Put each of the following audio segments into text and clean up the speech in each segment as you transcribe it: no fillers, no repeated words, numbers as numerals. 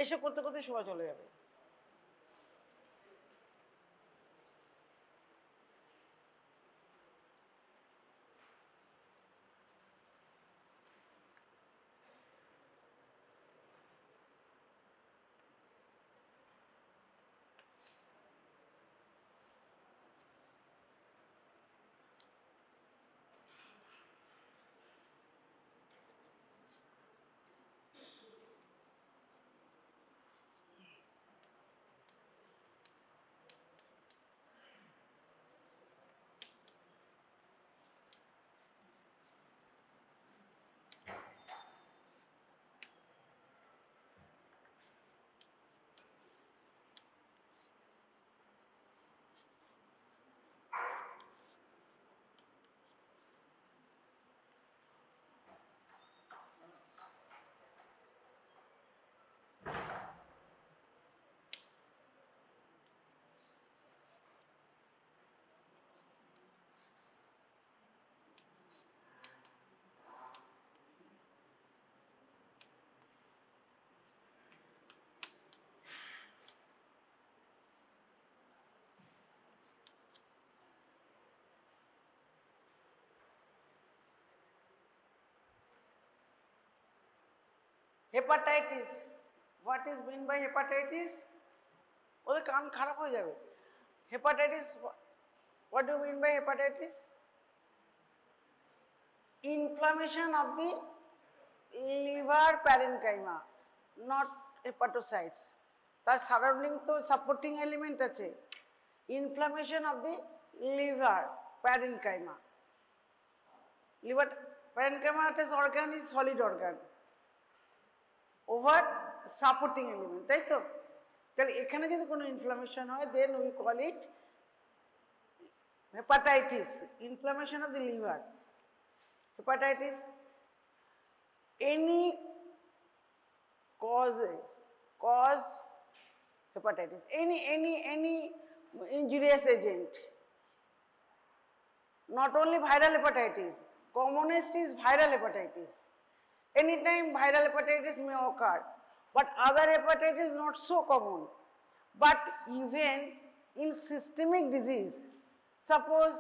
এসব করতে করতে সময় চলে যাবে। Hepatitis, what is mean by hepatitis? ওদের কান খারাপ হয়ে যাবে। Hepatitis, what do mean by hepatitis? Inflammation of the liver parenchyma, not hepatocytes. তার সারাউন্ডিং তো সাপোর্টিং এলিমেন্ট আছে। Inflammation of the liver parenchyma. Liver parenchyma is organ is solid organ over supporting element, তাই তো? তাহলে এখানে যদি কোনো inflammation হয়, then we call it hepatitis, inflammation of the liver. Hepatitis, any cause hepatitis, any injurious agent, not only viral hepatitis, commonest is viral hepatitis. Anytime viral hepatitis may occur, but other hepatitis is not so common. But even in systemic disease, suppose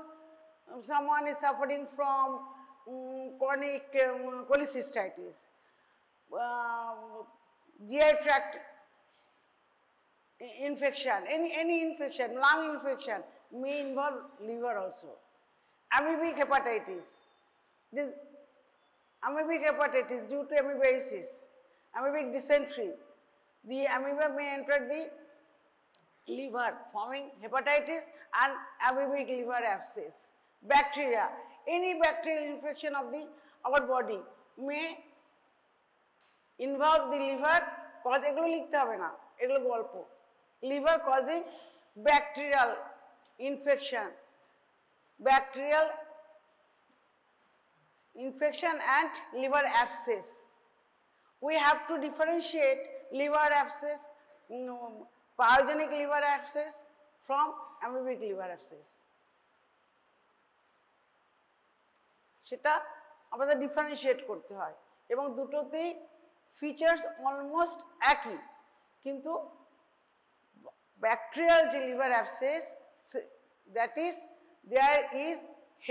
someone is suffering from chronic cholecystitis, GI tract infection, any infection, lung infection may involve liver also. Amoebic hepatitis, this amoebic hepatitis due to amoebiasis, amoebic dysentery, the amoeba may enter the liver forming hepatitis and amoebic liver abscess. Bacteria, any bacterial infection of the our body may involve the liver, cause এগুলো লিখতে হবে না, এগুলো গল্প। liver causing bacterial infection, bacterial infection and liver abscess. We have to differentiate liver abscess, pyogenic liver abscess from amoebic liver abscess. সেটা আমাদের differentiate করতে হয়, এবং দুটোতেই ফিচার্স অলমোস্ট একই, কিন্তু ব্যাকটেরিয়াল যে liver abscess, that is there is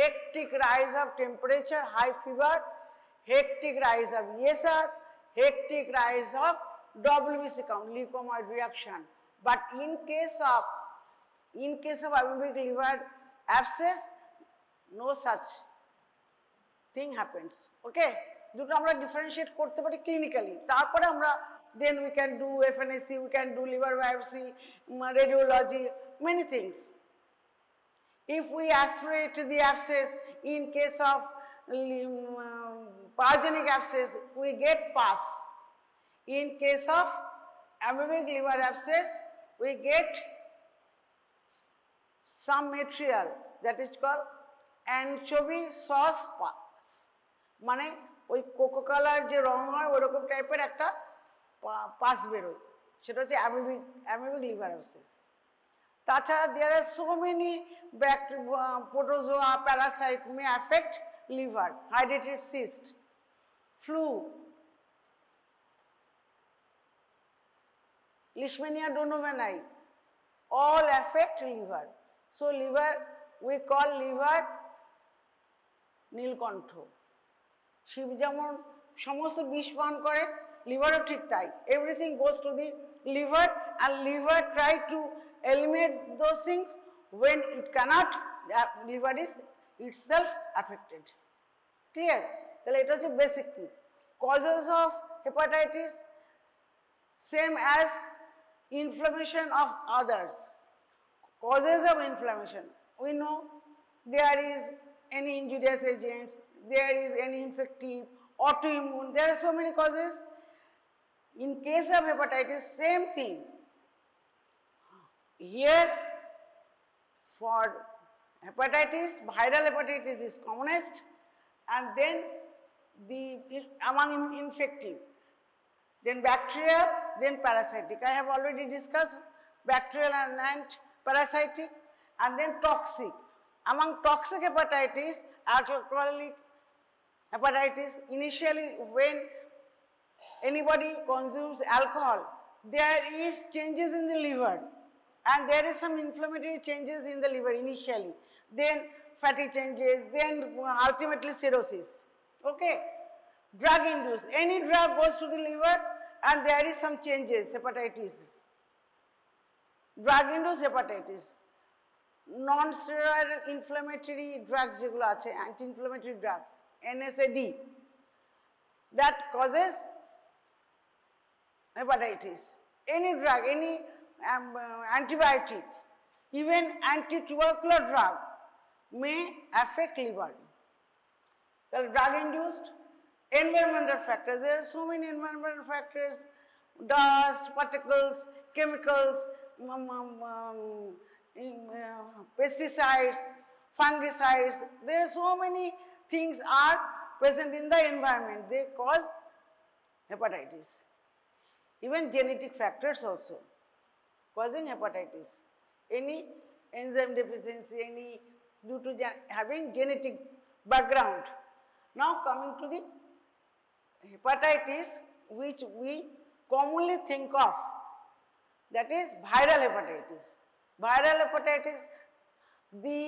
hectic rise of temperature, high fever, hectic rise of ESR, hectic rise of WBC count, leukocyte reaction. But in case of amoebic liver abscess, no such thing happens. Okay, দুটো আমরা differentiate করতে পারি clinically, তারপরে আমরা then we can do FNAC, we can do liver biopsy, radiology, many things. If we aspirate the abscess, in case of pyogenic abscess, we get pus. In case of amoebic liver abscess, we get some material that is called anchovy sauce pus. মানে ওই cocoa colour যে রং হয় ওরকম টাইপের একটা pass বেরোয়, সেটা হচ্ছে amoebic liver abscess. তাছাড়া there are so many protozoa, parasite may affect liver, hydrated cyst. flu, Leishmania donovani, all affect liver. So liver, we call liver নীলকণ্ঠ। শিব যেমন সমস্ত বিষ পান করে, লিভারও ঠিক তাই। Everything goes to the liver and liver try to eliminate those things. When it cannot, liver is itself affected. Clear? তাহলে এটা হচ্ছে basic thing. Causes of hepatitis same as inflammation of others. Causes of inflammation, we know there is any injurious agents, there is any infective, autoimmune, there are so many causes. In case of hepatitis, same thing. Here for hepatitis, viral hepatitis is commonest, and then among infective, then bacterial, then parasitic. I have already discussed bacterial and parasitic, and then toxic. Among toxic hepatitis, alcoholic hepatitis, initially when anybody consumes alcohol, there is changes in the liver, and there is some inflammatory changes in the liver initially, then fatty changes, then ultimately cirrhosis. Okay? Drug induced, any drug goes to the liver and there is some changes, hepatitis. Drug induced hepatitis, non-steroidal inflammatory drugs যেগুলো আছে, anti-inflammatory drugs, NSAID, that causes hepatitis. Any drug, any antibiotic, even anti-tubercular drug may affect liver. The drug induced, environmental factors, there are so many environmental factors, dust, particles, chemicals, pesticides, fungicides, there are so many things are present in the environment, they cause hepatitis. Even genetic factors also causing hepatitis. Any enzyme deficiency, any due to having genetic background. Now coming to the hepatitis which we commonly think of, that is viral hepatitis. Viral hepatitis, the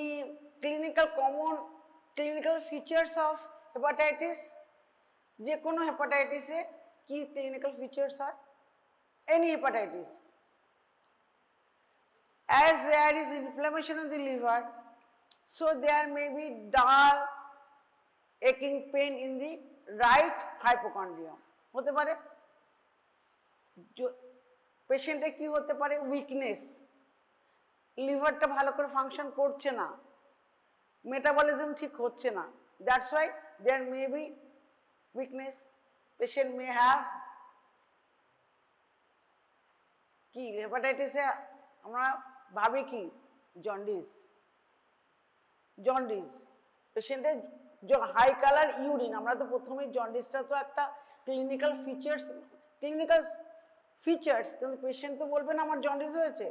common clinical features of hepatitis, যে কোনো hepatitis এ কি clinical features are? Any hepatitis. As there is inflammation in the liver, so there may be dull, aching pain in the right hypochondrium. হতে পারে পেশেন্টে কি হতে পারে? Weakness, লিভারটা ভালো করে ফাংশন করছে না, মেটাবলিজম ঠিক হচ্ছে না, that's why there may be weakness. Patient may have কি হেপাটাইটিসে আমরা ভাবি কি জন্ডিস, পেশেন্টের হাই কালার ইউরিন, আমরা তো প্রথমেই জন্ডিসটা তো একটা ক্লিনিক্যাল ফিচার্স কিন্তু পেশেন্ট তো বলবে না আমার জন্ডিস হয়েছে,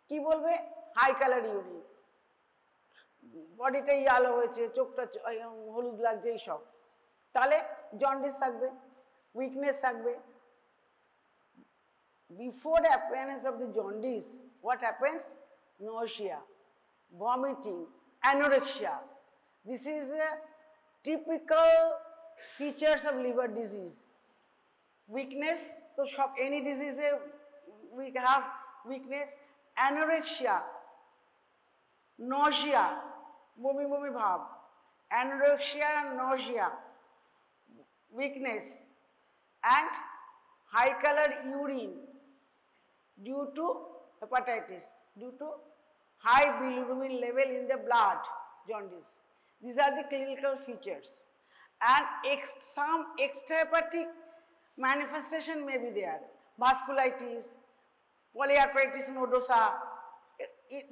কি বলবে? হাই কালার ইউরিন, বডিটা ইয়ালো হয়েছে, চোখটা হলুদ লাগছে, এইসব, তাহলে জন্ডিস থাকবে, উইকনেস থাকবে। Before the appearance of the jaundice, what happens? Nausea, vomiting, anorexia. This is the typical features of liver disease. Weakness, so any disease we have weakness, anorexia, nausea, bumi bhav, anorexia, nausea, weakness, and high colored urine due to hepatitis, due to high bilirubin level in the blood, jaundice. These are the clinical features. And some extrahepatic manifestation may be there. Vasculitis, polyarteritis nodosa.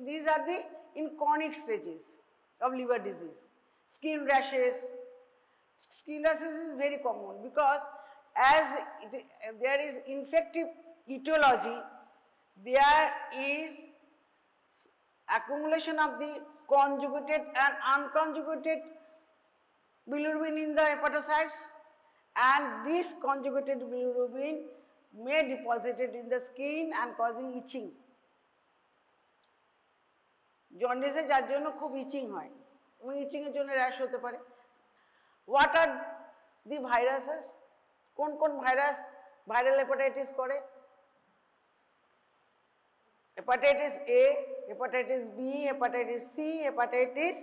These are the in chronic stages of liver disease. Skin rashes. Skin rashes is very common because as there is infective etiology, there is accumulation of the conjugated and unconjugated bilirubin in the hepatocytes, and this conjugated bilirubin may deposit it in the skin and causing itching. জন্ডিসে যার জন্য খুব ইচিং হয় এবং ইচিংয়ের জন্য rash হতে পারে। What are the viruses? কোন কোন ভাইরাস ভাইরাল হেপাটাইটিস করে? Hepatitis A, hepatitis B, hepatitis C, hepatitis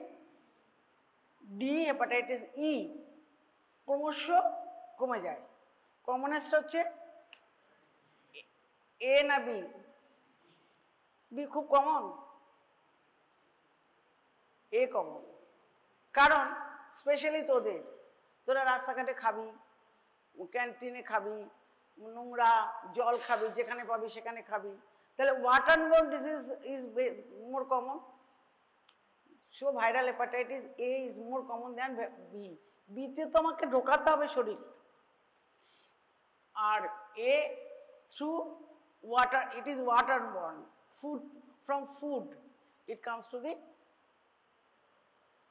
D, hepatitis E ক্রমশ কমে যায়। কমনেস্ট হচ্ছে এ না বি? বি খুব কমন, এ কমন। কারণ স্পেশালি তোরা রাস্তাঘাটে খাবি, ক্যান্টিনে খাবি, নোংরা জল খাবি, যেখানে পাবি সেখানে খাবি, তাহলে waterborne disease is more common. So viral hepatitis A is more common than B. বিতে তো আমাকে ঢোকাতে হবে শরীরে, আর A through water, it is waterborne, food, from food it comes to the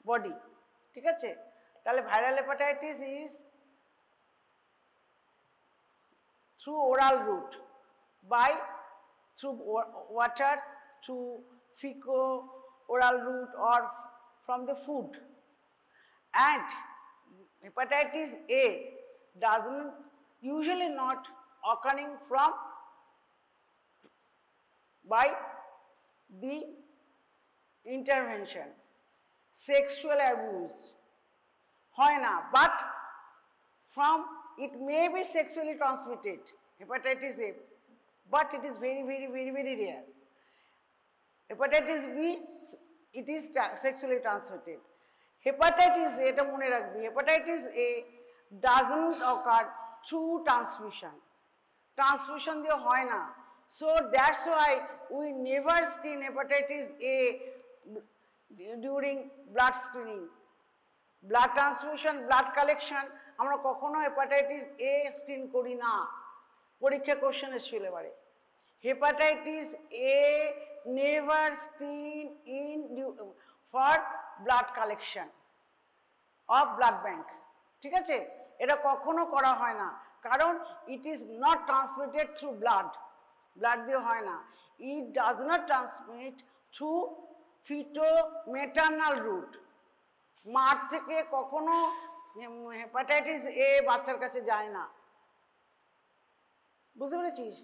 body. ঠিক আছে, তাহলে viral hepatitis is through oral route, through water, through fecal-oral route, or from the food. And hepatitis A doesn't usually not occurring by the intervention. Sexual abuse হয় না, but from it may be sexually transmitted, hepatitis A, but it is very, very, very, very rare. Hepatitis B, it is sexually transmitted. Hepatitis A, এটা মনে রাখবি, hepatitis A doesn't occur through transmission. Transmission দিয়ে হয় না। So that's why we never screen hepatitis A during blood screening. Blood transfusion, blood collection, আমরা কখনো hepatitis A screen করি না। পরীক্ষা কোশ্চেন এসেছিল এবারে, hepatitis A never screen in for blood collection of blood bank. ঠিক আছে, এটা কখনো করা হয় না, কারণ it is not transmitted through blood, blood দিয়ে হয় না। It does not transmit through feto maternal route. মার থেকে কখনো হেপাটাইটিস এ বাচ্চার কাছে যায় না। বুঝতে পেরেছিস?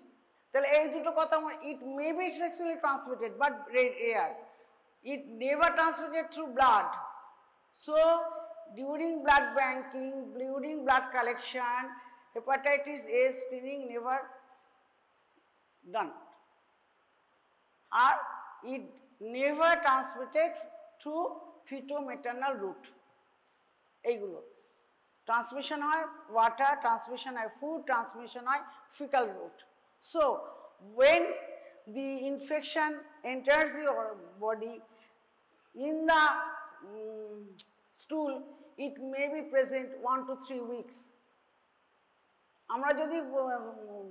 তাহলে এই দুটো কথা, it may be sexually transmitted but rare, it never transmitted through blood. So during blood banking, during blood collection, hepatitis A screening never done, আর it never transmitted through feto maternal route. এইগুলো ট্রান্সমিশন হয় water, transmission হয় food, transmission হয় fecal route. So when the infection enters your body in the stool, it may be present 1 to 3 weeks. আমরা যদি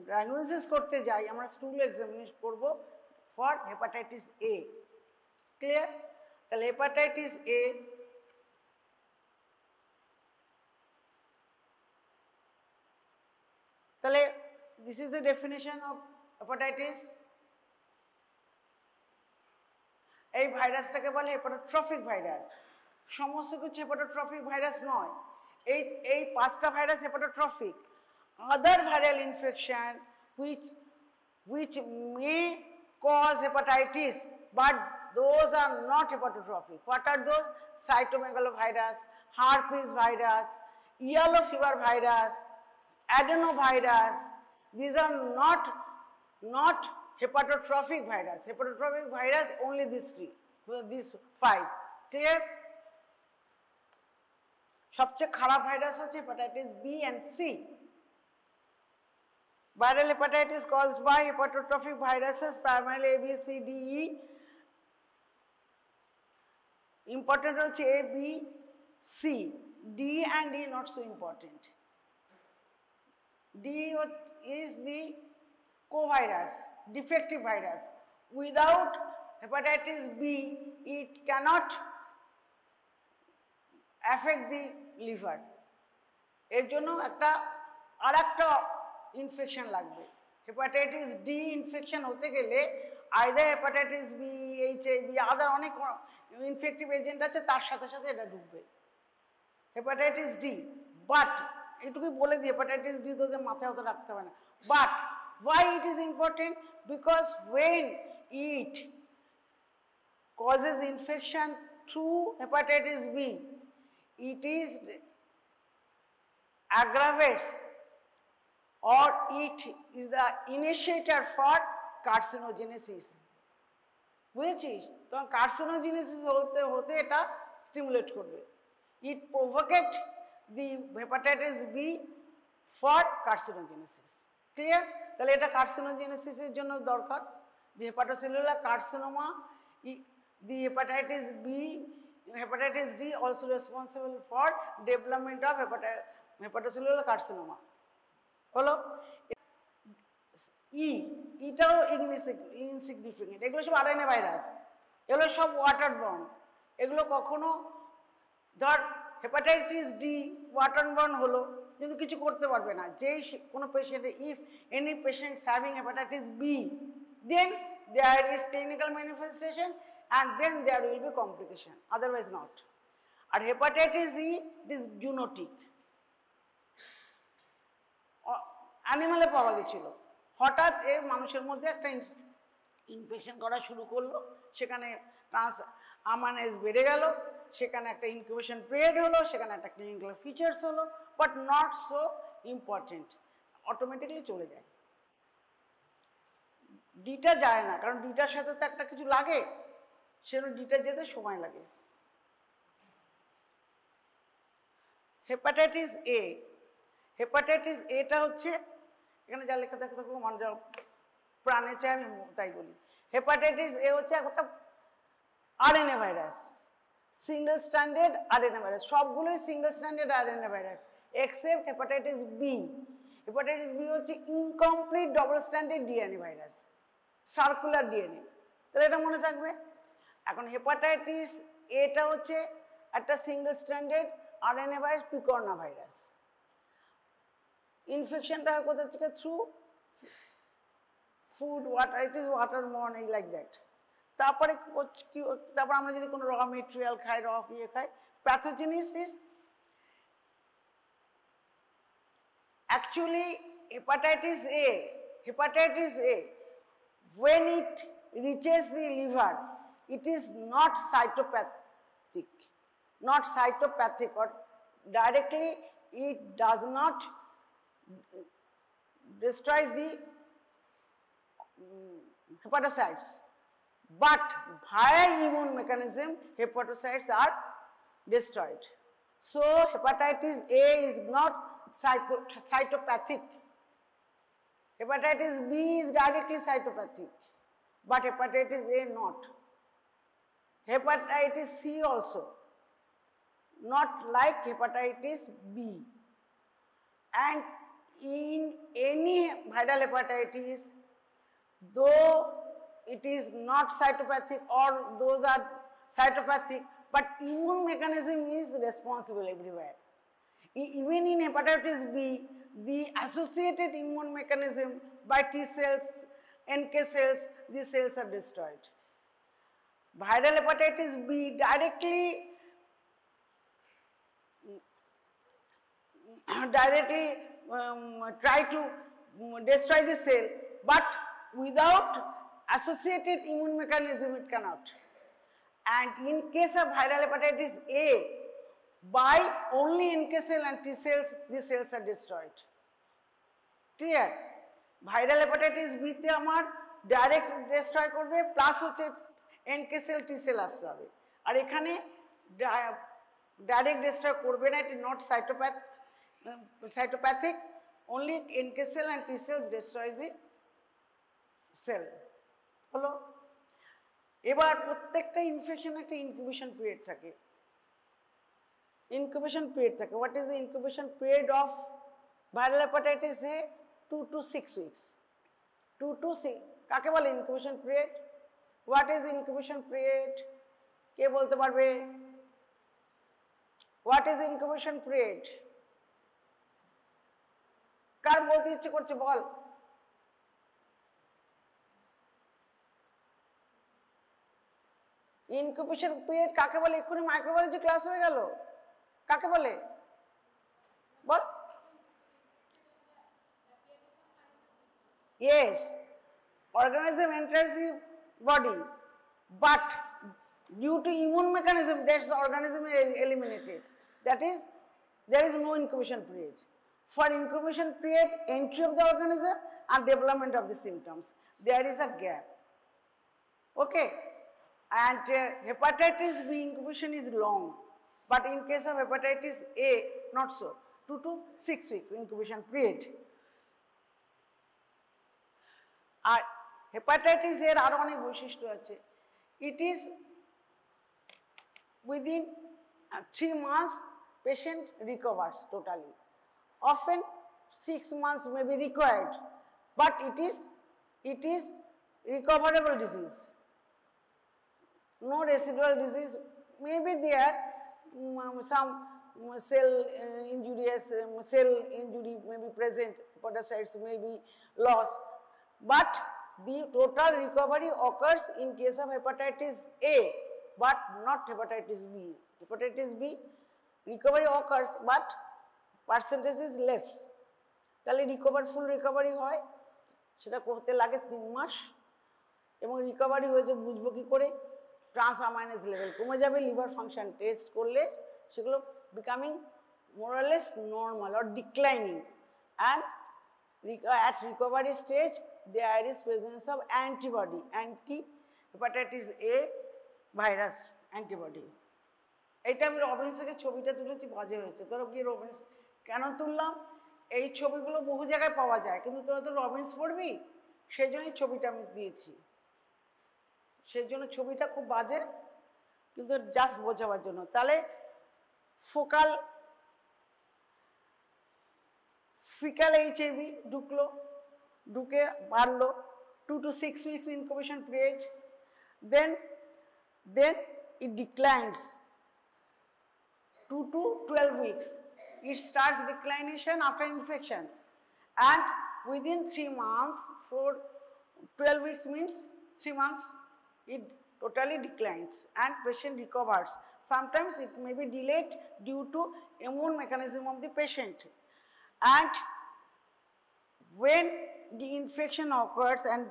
diagnosis করতে যাই, আমরা স্টুল এক্সামিনেশন করব ফর হেপাটাইটিস এ। ক্লিয়ার? তাহলে হেপাটাইটিস এ তাহলে this is the definition of hepatitis. এই ভাইরাসটাকে বলে হেপাটোট্রফিক ভাইরাস। সমস্ত কিছু হেপাটোট্রফিক ভাইরাস নয়, এই পাঁচটা virus hepatotrophic. Other viral infection which may cause hepatitis, but those are not hepatotrophic. What are those? Cytomegalovirus, herpes virus, yellow fever virus, adenovirus. These are not hepatotrophic virus. Hepatotrophic virus only these three, these 5. Clear? সবচেয়ে খারাপ virus হচ্ছে hepatitis B and C. Viral hepatitis caused by hepatotrophic viruses, primarily A, B, C, D, E. Important হচ্ছে A, B, C. D and E not so important. D is the co-virus, defective virus. Without hepatitis B, it cannot affect the liver. এর জন্য একটা আর একটা infection লাগবে। Hepatitis D infection হতে গেলে either hepatitis B, HIV, আদার অনেক infective agent আছে, তার সাথে সাথে এটা ঢুকবে হেপাটাইটিস ডি। বাট এইটুকুই বলে দিই, হেপাটাইটিস ডি তোদের মাথায় অত রাখতে হবে না। But why it is important? Because when it causes infection through hepatitis B, it is aggravates or it is the initiator for carcinogenesis. বুঝেছিস? তখন কার্সিনোজেনেসিস হতে হতে এটা স্টিমুলেট করবে। It provocate the hepatitis B for carcinogenesis. Clear? তাহলে এটা কার্সিনোজেনেসিসের জন্য দরকার, যে hepatocellular carcinoma, the hepatitis B, hepatitis D also responsible for development of hepatocellular carcinoma. হলো এটাও ইনসিগনিফিকেন্ট। এগুলো সব আরএনএ ভাইরাস, এগুলো সব ওয়াটার বর্ন। এগুলো কখনো ধর হেপাটাইটিস ডি ওয়াটার বর্ন হলো, কিন্তু কিছু করতে পারবে না। যেই কোনো পেশেন্টের, if any patients having hepatitis B, then there is clinical manifestation and then there will be complication, otherwise not. আর হেপাটাইটিস ই ইজ জুনোটিক, অ্যানিমালে পাওয়া গেছিল, হঠাৎ এ মানুষের মধ্যে একটা ইনফেকশন করা শুরু করলো, সেখানে আমানেজ বেড়ে গেল, সেখানে একটা ইনকিউবেশন পিরিয়ড হলো, সেখানে একটা ক্লিনিক্যাল ফিচার্স হলো, but not so important, automatically চলে যায়। ডিটা যায় না, কারণ ডিটার সাথে তো একটা কিছু লাগে, সেজন্য ডিটা যেতে সময় লাগে। হেপাটাইটিস এ, হেপাটাইটিস এটা হচ্ছে, এখানে যা লেখা থাকে মানে যা প্রাণে চায় আমি তাই বলি। হেপাটাইটিস এ হচ্ছে একটা RNA virus, single standard RNA virus, সবগুলোই single standard RNA virus except hepatitis B. Hepatitis B হচ্ছে incomplete double standard DNA virus, circular DNA, তাহলে এটা মনে থাকবে। এখন হেপাটাইটিস এটা হচ্ছে একটা single standard RNA virus, picorna virus. ইনফেকশনটা হয় কোথা থেকে? Through food, water, it is water borne, এই লাইক দ্যাট। তারপরে তারপর আমরা যদি কোনো র মেটেরিয়াল খাই, র ইয়ে খাই, pathogenesis. Actually hepatitis A, when it reaches the liver, it is not cytopathic, or directly it does not destroy the hepatocytes, but via immune mechanism hepatocytes are destroyed. So hepatitis A is not cytopathic. Hepatitis B is directly cytopathic, but hepatitis A not. Hepatitis C also, not like hepatitis B. And in any viral hepatitis, though it is not cytopathic or those are cytopathic, but immune mechanism is responsible everywhere. Even in hepatitis B, the associated immune mechanism by T cells, NK cells, these cells are destroyed. Viral hepatitis B directly try to destroy the cell, but without associated immune mechanism it cannot. And in case of viral hepatitis A, by only NK cell and T cells, these cells are destroyed. Clear? Viral hepatitis B তে আমার direct destroy করবে, plus হচ্ছে NK cell T cell আসতে হবে। আর এখানে direct destroy করবে না, এটি not cytopathic, only NK cell and T cells destroys the cell. হলো? এবার প্রত্যেকটা ইনফেকশন একটা ইনকিউবেশন পিরিয়ড থাকে। What is the incubation period of viral hepatitis A? 2 to 6 weeks. 2 to 6 কাকে বলে incubation period? What is incubation period? কে বলতে পারবে? What is incubation period? কার বলতে ইচ্ছে করছে বল? ইনকিউবেশন পিরিয়ড কাকে বলে? এক্ষুনি মাইক্রোবায়োলজি ক্লাস হয়ে গেল, কাকে বলে বল? Yes, organism enters the body, but due to immune mechanism, that organism is eliminated. That is, there is no incubation period. For incubation period, entry of the organism and development of the symptoms, there is a gap. Okay, and hepatitis B incubation is long, but in case of hepatitis A, not so. 2 to 6 weeks incubation period. R hepatitis এর আরো অনেক বৈশিষ্ট্য আছে। It is within 3 months patient recovers totally. Often 6 months may be required, but it is recoverable disease. No residual disease may be there, some cell injury may be present, hepatocytes may be lost, but the total recovery occurs in case of hepatitis A, but not hepatitis B. Hepatitis B recovery occurs, but percentage is less. তাহলে ফুল recovery হয়, সেটা করতে লাগে 3 মাস, এবং recovery হয়েছে বুঝবো কি করে? ট্রান্সঅ্যামাইনেজ লেভেল কমে যাবে, লিভার ফাংশন টেস্ট করলে সেগুলো becoming more or less normal or declining, and at recovery stage there is presence of antibody, anti-hepatitis A virus antibody. এটা আমি রবিন্স থেকে ছবিটা তুলেছি, বাজে হয়েছে। তোরা কি রবিন্স কেন তুললাম? এই ছবিগুলো বহু জায়গায় পাওয়া যায়, কিন্তু তোরা তো রবিন্স পড়বি, সেই জন্যই ছবিটা আমি দিয়েছি। সেই জন্য ছবিটা খুব বাজে, কিন্তু জাস্ট বোঝাবার জন্য। তাহলে ফিকাল HIV ঢুকলো, ঢুকে বাড়লো 2 to 6 weeks incubation period, then it declines 2 to 12 weeks. It starts declination after infection, and within 3 months, for 12 weeks means 3 months, it totally declines and patient recovers. Sometimes it may be delayed due to immune mechanism of the patient. And when the infection occurs and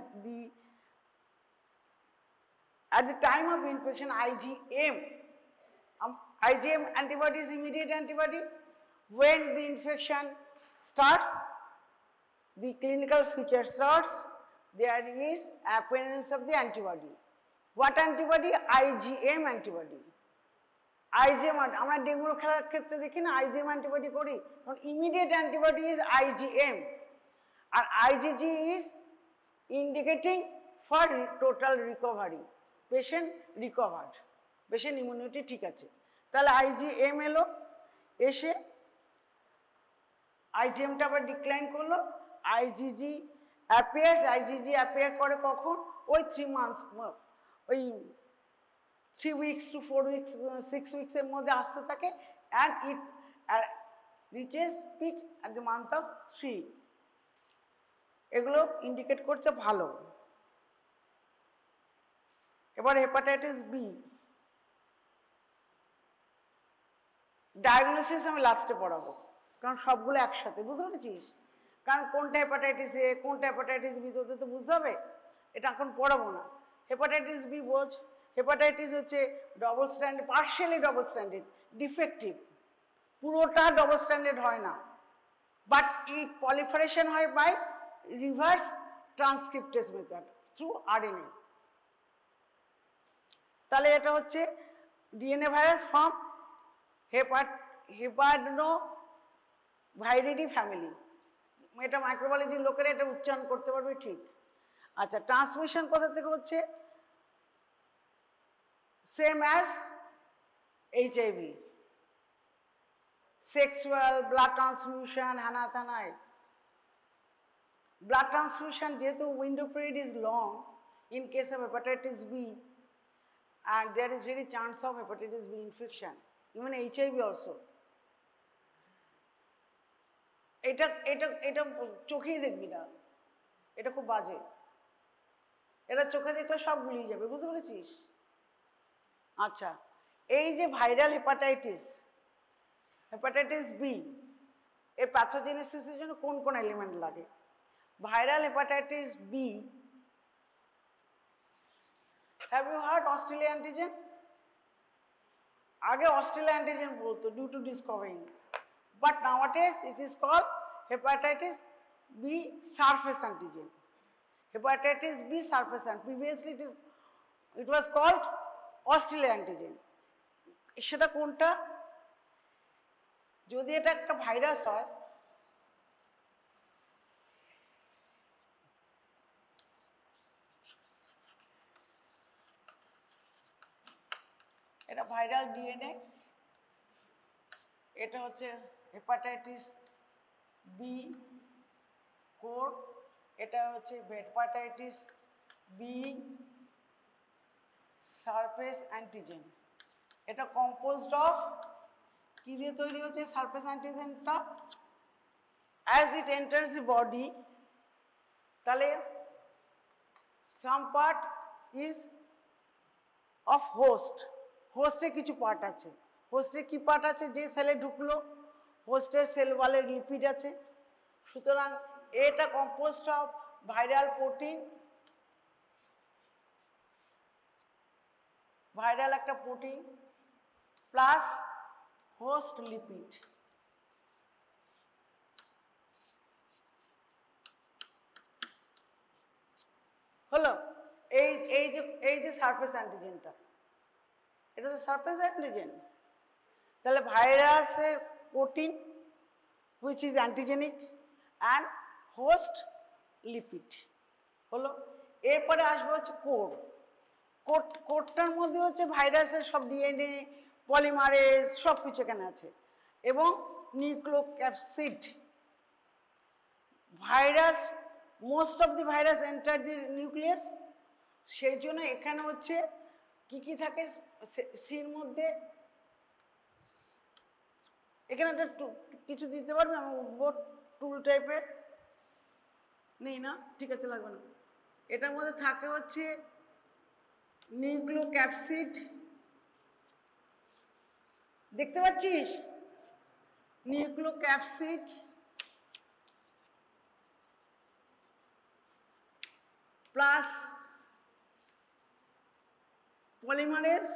at the time of infection, IgM antibody is immediate antibody. When the infection starts, the clinical feature starts, there is appearance of the antibody. What antibody? IgM antibody. IgM, আমরা ডেঙ্গুর খেলার ক্ষেত্রে দেখি না IgM antibody করি, কারণ immediate antibody is IgM, আর IgG is indicating for total recovery, patient recovered, patient immunity ঠিক আছে। তাহলে IgM এলো, এসে IgMটা আবার ডিক্লাইন করলো, IgG অ্যাপিয়ার্স। IgG অ্যাপিয়ার করে কখন? ওই 3 months, ওই 3 weeks to 4 weeks, 6 weeks এর মধ্যে আসতে থাকে, and it reaches peak at the month of 3. এগুলো ইন্ডিকেট করছে ভালো। এবার হেপাটাইটিস বি ডায়াগনোসিস আমি লাস্টে পড়াবো, কারণ সবগুলো একসাথে, বুঝতে পেরেছিস? কারণ কোনটা হেপাটাইটিস এ, কোনটা হেপাটাইটিস বি, তোদের তো বুঝতে হবে, এটা এখন পড়াবো না। হেপাটাইটিস বি বোঝ। হেপাটাইটিস হচ্ছে double stranded, partially double stranded, defective, পুরোটা ডবল স্ট্যান্ডার্ড হয় না, বাট ইট পলিফারেশন হয় by reverse transcriptase method through RNA। তাহলে এটা হচ্ছে DNA virus from Hepadnaviridae family. এটা মাইক্রোবায়োলজির লোকেরা এটা উচ্চারণ করতে পারবে ঠিক। আচ্ছা, ট্রান্সমিশন কোথা থেকে হচ্ছে? Same as HIV, sexual, blood transmission, হ্যানা থানায়। ব্লাড ট্রান্সমিশন যেহেতু window period is long in case of hepatitis B, and there is very chance of hepatitis B infection, even HIV also. এটা এটা এটা চোখেই দেখবি না, এটা খুব বাজে, এটা চোখে দেখলে সব গুলিয়ে যাবে, বুঝতে পেরেছিস? আচ্ছা, এই যে ভাইরাল হেপাটাইটিস, হেপাটাইটিস বি, এর প্যাথোজেনেসিসের জন্য কোন কোন এলিমেন্ট লাগে? Viral hepatitis B, have you heard Australia antigen? আগে অস্ট্রেলিয়া অ্যান্টিজেন বলতো due to discovering, but nowadays it is called hepatitis B surface antigen. Hepatitis B surface antigen. Previously it was called Australia antigen. সেটা কোনটা? যদি এটা একটা virus হয়, এটা viral DNA, এটা হচ্ছে হেপাটাইটিস বি কোড, এটা হচ্ছে হেপাটাইটিস বি সারফেস অ্যান্টিজেন। এটা কম্পোজড অফ কি দিয়ে তৈরি হচ্ছে সারফেস অ্যান্টিজেনটা? As it enters the body, তাহলে some part is of host, হোস্টে কিছু পার্ট আছে, হোস্টে কি পার্ট আছে? যে সেলে ঢুকলো হোস্টের সেল ওয়ালের লিপিড আছে, সুতরাং এটা composed of viral protein, viral একটা প্রোটিন প্লাস হোস্ট লিপিড। হলো এই যে সারফেস অ্যান্টিজেনটা, এটা তো সারফেস অ্যান্টিজেন, তাহলে ভাইরাসের protein which is antigenic and host lipid হলো। এরপরে আসবে হচ্ছে কোড, কোডটার মধ্যে হচ্ছে ভাইরাসের সব ডিএনএ পলিমারেজ সব কিছু এখানে আছে, এবং nucleocapsid. Virus, most of the virus enter the nucleus, সেই জন্য এখানে হচ্ছে কি কি থাকে সির মধ্যে, এখানে একটা কিছু দিতে পারবে? আমার উদ্ভট টুল টাইপের নেই না, ঠিক আছে লাগবে না। এটার মধ্যে থাকে হচ্ছে নিউক্লিওক্যাপসিড, দেখতে পাচ্ছিস? নিউক্লিওক্যাপসিড প্লাস পলিমারেজ,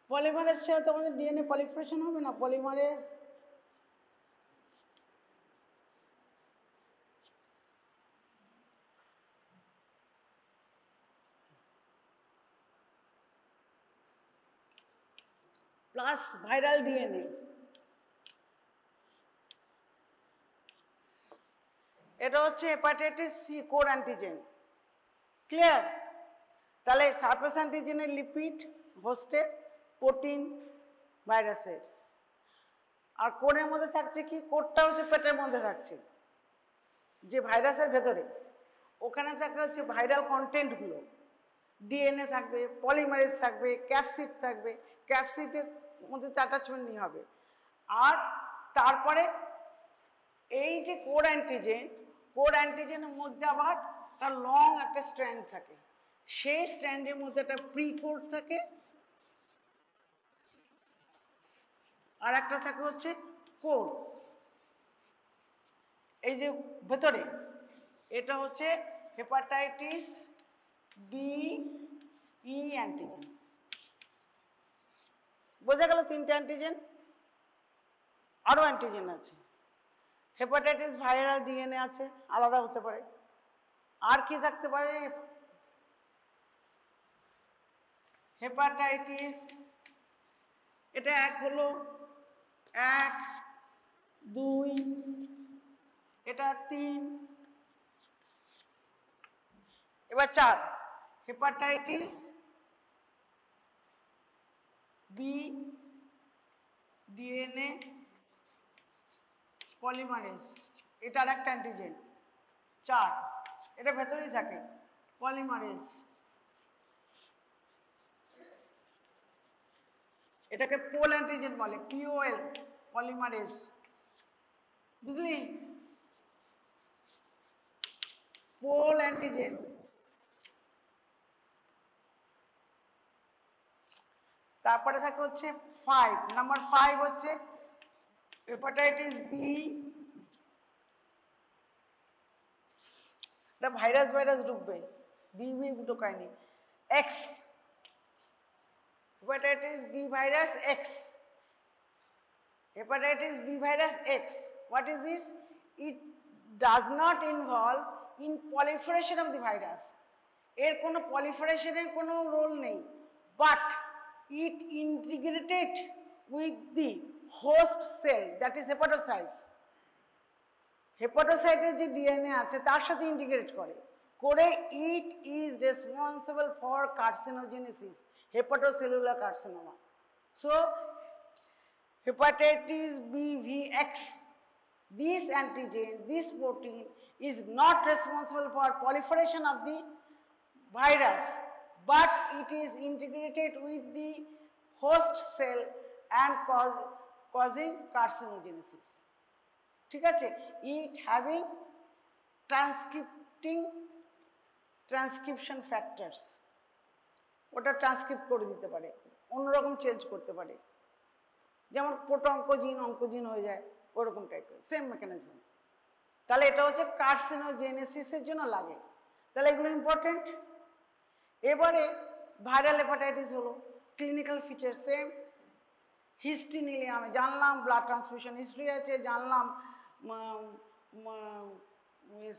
পলিমারেজ ছাড়া তো আমাদের ডিএনএ পলিফারেশন হবে না, পলিমারেজ প্লাস ভাইরাল ডিএনএ। এটা হচ্ছে hepatitis C core antigen, clear? তাহলে সারফেস অ্যান্টিজেনের লিপিড হোস্টের, প্রোটিন ভাইরাসের, আর কোরের মধ্যে থাকছে কি? কোরটা হচ্ছে পেটের মধ্যে থাকছে, যে ভাইরাসের ভেতরে, ওখানে থাকে হচ্ছে ভাইরাল কন্টেন্টগুলো, ডিএনএ থাকবে, পলিমারেজ থাকবে, ক্যাপসিড থাকবে, ক্যাপসিডের মধ্যে চাটাচুন্নি হবে, আর তারপরে এই যে কোর অ্যান্টিজেন, কোর অ্যান্টিজেনের মধ্যে আবার তার লং একটা স্ট্র্যান্ড থাকে, সেই স্ট্র্যান্ডের মধ্যে একটা প্রি কোড থাকে, আর একটা থাকে হচ্ছে কোড। এই যে ভেতরে এটা হচ্ছে হেপাটাইটিস বি ই অ্যান্টিজেন, বোঝা গেল? তিনটে অ্যান্টিজেন, আরও অ্যান্টিজেন আছে। হেপাটাইটিস ভাইরাল ডিএনএ আছে, আলাদা হতে পারে। আর কি থাকতে পারে? হেপাটাইটিস, এটা এক হলো, 1 2, এটা 3, এবার 4 হেপাটাইটিস বি ডিএনএ পলিমারেজ, এটা আর একটা অ্যান্টিজেন 4, এটা ভেতরেই থাকে পলিমারেজ, এটাকে পোল অ্যান্টিজেন বলে, পিওএল পলিমারেজ। অ্যান্টিজেন। তারপরে থাকে হচ্ছে 5 নাম্বার 5 হচ্ছে হেপাটাইটিস বি। এটা ভাইরাস ঢুকবে, বি ঢুকায়নি। X, hepatitis B virus X. Hepatitis B virus X. What is this? It does not involve in proliferation of the virus. এর কোনো proliferationের কোনো রোল নেই, but it integrated with the host cell, that is hepatocytes. হেপাটোসাইটের যে DNA আছে তার সাথে integrate করে it is responsible for carcinogenesis, hepatocellular carcinoma. So hepatitis BVX, this antigen, this protein is not responsible for proliferation of the virus, but it is integrated with the host cell and causing carcinogenesis. ঠিক আছে, it having transcription factors, ওটা transcript করে দিতে পারে, অন্যরকম change করতে পারে, যেমন প্রোটঙ্কোজিন অঙ্কোজিন হয়ে যায়, ওরকম টাইপের সেম মেকানিজম। তাহলে এটা হচ্ছে কার্সিনোজেনেসিসের জন্য লাগে, তাহলে এগুলো ইম্পর্টেন্ট। এবারে ভাইরাল হেপাটাইটিস হলো, ক্লিনিক্যাল ফিচার সেম। হিস্ট্রি নিলে আমি জানলাম ব্লাড ট্রান্সফিউশন হিস্ট্রি আছে, জানলাম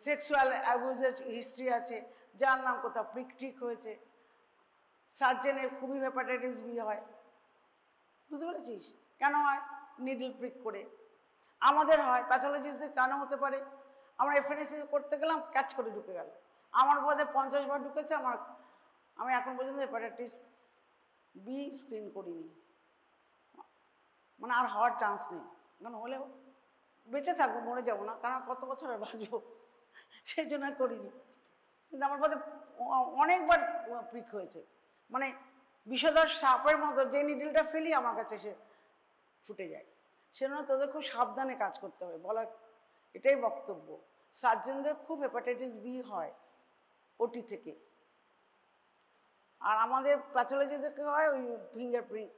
সেক্সুয়াল অ্যাবিউজের হিস্ট্রি আছে, জানলাম কোথাও প্রিক ঠিক হয়েছে। সার্জেনের খুবই হেপাটাইটিস বি হয়, বুঝতে পেরেছিস কেন হয়? নিডল প্রিক করে। আমাদের হয় প্যাথোলজিস্টদের কেন হতে পারে? আমরা এফএনএসি করতে গেলাম, ক্যাচ করে ঢুকে গেল, আমার বোধহয় 50 বার ঢুকেছে, আমি এখন পর্যন্ত হেপাটাইটিস বি স্ক্রিন করিনি, মানে আর হওয়ার চান্স নেই। কারণ হলেও বেঁচে থাকবো, মরে যাবো না, কারণ কত বছর আর বাঁচবো, সেই জন্য করিনি। কিন্তু আমার বোধহয় অনেকবার প্রিক হয়েছে, মানে বিষধর সাপের মতো যে নিডলটা ফেলি আমার কাছে এসে ফুটে যায়। সেজন্য তোদের খুব সাবধানে কাজ করতে হবে, বলার এটাই বক্তব্য। সার্জেনদের খুব হেপাটাইটিস বি হয় ওটি থেকে, আর আমাদের প্যাথোলজিদেরকে হয় ওই ফিঙ্গারপ্রিন্ট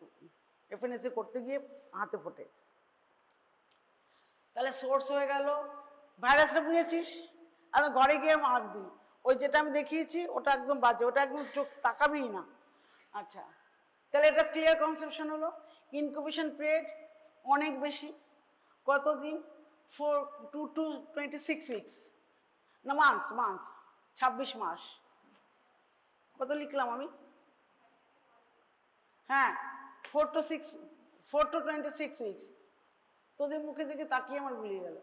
এফএনএসি করতে গিয়ে হাতে ফোটে। তাহলে সোর্স হয়ে গেল, ভাইরাসটা বুঝেছিস, আর ঘরে গিয়ে আঁকবি, ওই যেটা আমি দেখিয়েছি ওটা একদম বাজে, ওটা একদম চোখ তাকাবিই না। আচ্ছা, তাহলে এটা ক্লিয়ার কনসেপশন হলো। ইনকিউবেশন পিরিয়ড অনেক বেশি, কতদিন? 4 to 26 উইকস না মান্থস, 26 মাস। কত লিখলাম আমি? হ্যাঁ, 4 to 26 উইকস। তোদের মুখে দিকে তাকিয়ে আমার গুলিয়ে গেল।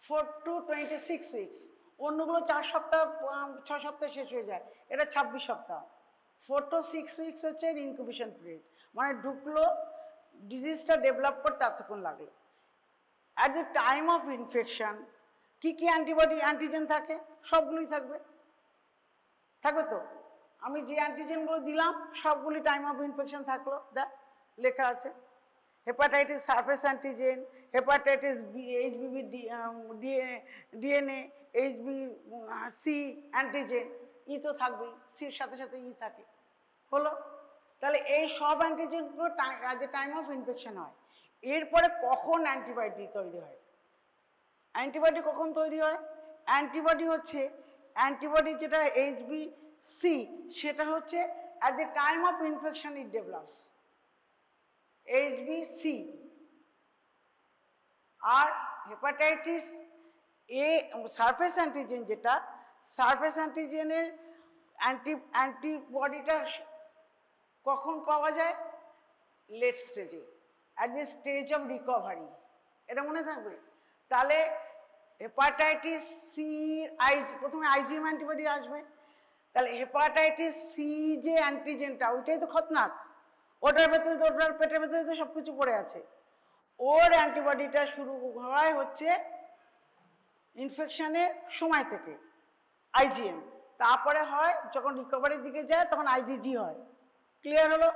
4 to 26 উইকস, অন্যগুলো 4 সপ্তাহ 6 সপ্তাহ শেষ হয়ে যায়, এটা 26 সপ্তাহ। 4 to 6 উইকস হচ্ছে ইনকিউবেশন পিরিয়ড, মানে ঢুকলো, ডিজিজটা ডেভেলপ করতে এতক্ষণ লাগলো। At the time of infection কী কী অ্যান্টিবডি অ্যান্টিজেন থাকে? সবগুলোই থাকবে তো। আমি যে অ্যান্টিজেনগুলো দিলাম সবগুলি টাইম অফ ইনফেকশন থাকলো, দেখ লেখা আছে। Hepatitis surface antigen, hepatitis B, HBV DNA, HB C antigen, E তো থাকবেই, সির সাথে সাথে ই থাকে, হলো। তাহলে এই সব অ্যান্টিজেনগুলো at the time of infection হয়। এরপরে কখন অ্যান্টিবডি তৈরি হয়? অ্যান্টিবডি কখন তৈরি হয়? অ্যান্টিবডি হচ্ছে অ্যান্টিবডি যেটা এইচবিসি, সেটা হচ্ছে at the time of infection it develops, HBC. আর হেপাটাইটিস এ সারফেস অ্যান্টিজেন, যেটা সারফেস অ্যান্টিজেনের অ্যান্টিবডিটা কখন পাওয়া যায়? লেট স্টেজে, at the stage of recovery, এটা মনে থাকবে। তাহলে হেপাটাইটিস সি প্রথমে আইজিএম অ্যান্টিবডি আসবে, তাহলে হেপাটাইটিস সি যে অ্যান্টিজেনটা, ওইটাই তো খতরনাক, ওটার ভেতরে তো, ওটার পেটের ভেতরে তো সব কিছু পড়ে আছে। ওর অ্যান্টিবডিটা শুরু হয় হচ্ছে ইনফেকশনের সময় থেকে, আইজিএম, তারপরে হয় যখন রিকভারির দিকে যায় তখন আইজিজি হয়। ক্লিয়ার হলো?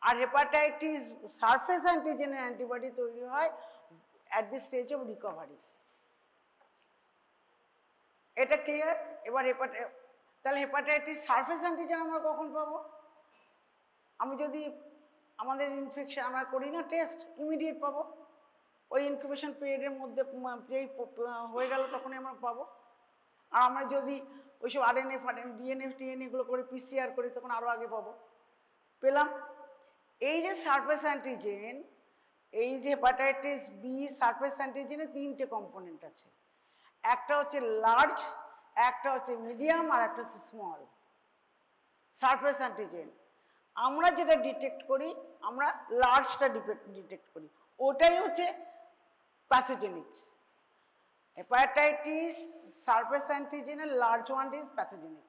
আর হেপাটাইটিস সারফেস অ্যান্টিজেনের অ্যান্টিবডি তৈরি হয় at the stage of recovery. এটা ক্লিয়ার? এবার তাহলে হেপাটাইটিস সারফেস অ্যান্টিজেন আমরা কখন পাবো? আমি যদি আমাদের ইনফেকশন আমরা করি না টেস্ট, ইমিডিয়েট পাবো, ওই ইনকিউবেশন পিরিয়ডের মধ্যে যেই হয়ে গেল তখনই আমরা পাবো। আর আমরা যদি ওইসব RNA DNA TNA এগুলো করে PCR করি তখন আরও আগে পাবো। পেলাম? এই যে সারফেস অ্যান্টিজেন, এই যে হেপাটাইটিস বি সারফেস অ্যান্টিজেনের 3টে কম্পোনেন্ট আছে, একটা হচ্ছে লার্জ, একটা হচ্ছে মিডিয়াম, আর একটা হচ্ছে স্মল। সারফেস অ্যান্টিজেন আমরা যেটা ডিটেক্ট করি, আমরা লার্জটা ডিটেক্ট করি, ওটাই হচ্ছে প্যাথোজেনিক। হেপাটাইটিস সারফেস অ্যান্টিজেনের লার্জ ওয়ান ইজ প্যাথোজেনিক,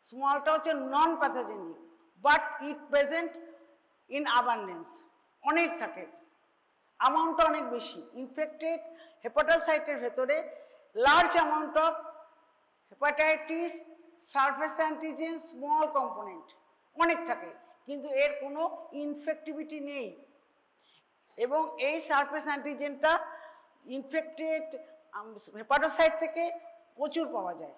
স্মলটা হচ্ছে non pathogenic, but it present in abundance, অনেক থাকে, অ্যামাউন্টটা অনেক বেশি। ইনফেক্টেড হেপাটোসাইটের ভেতরে large amount of hepatitis surface antigen small component অনেক থাকে, কিন্তু এর কোনো ইনফেক্টিভিটি নেই। এবং এই সারফেস অ্যান্টিজেনটা ইনফেক্টেড হেপাটোসাইট থেকে প্রচুর পাওয়া যায়।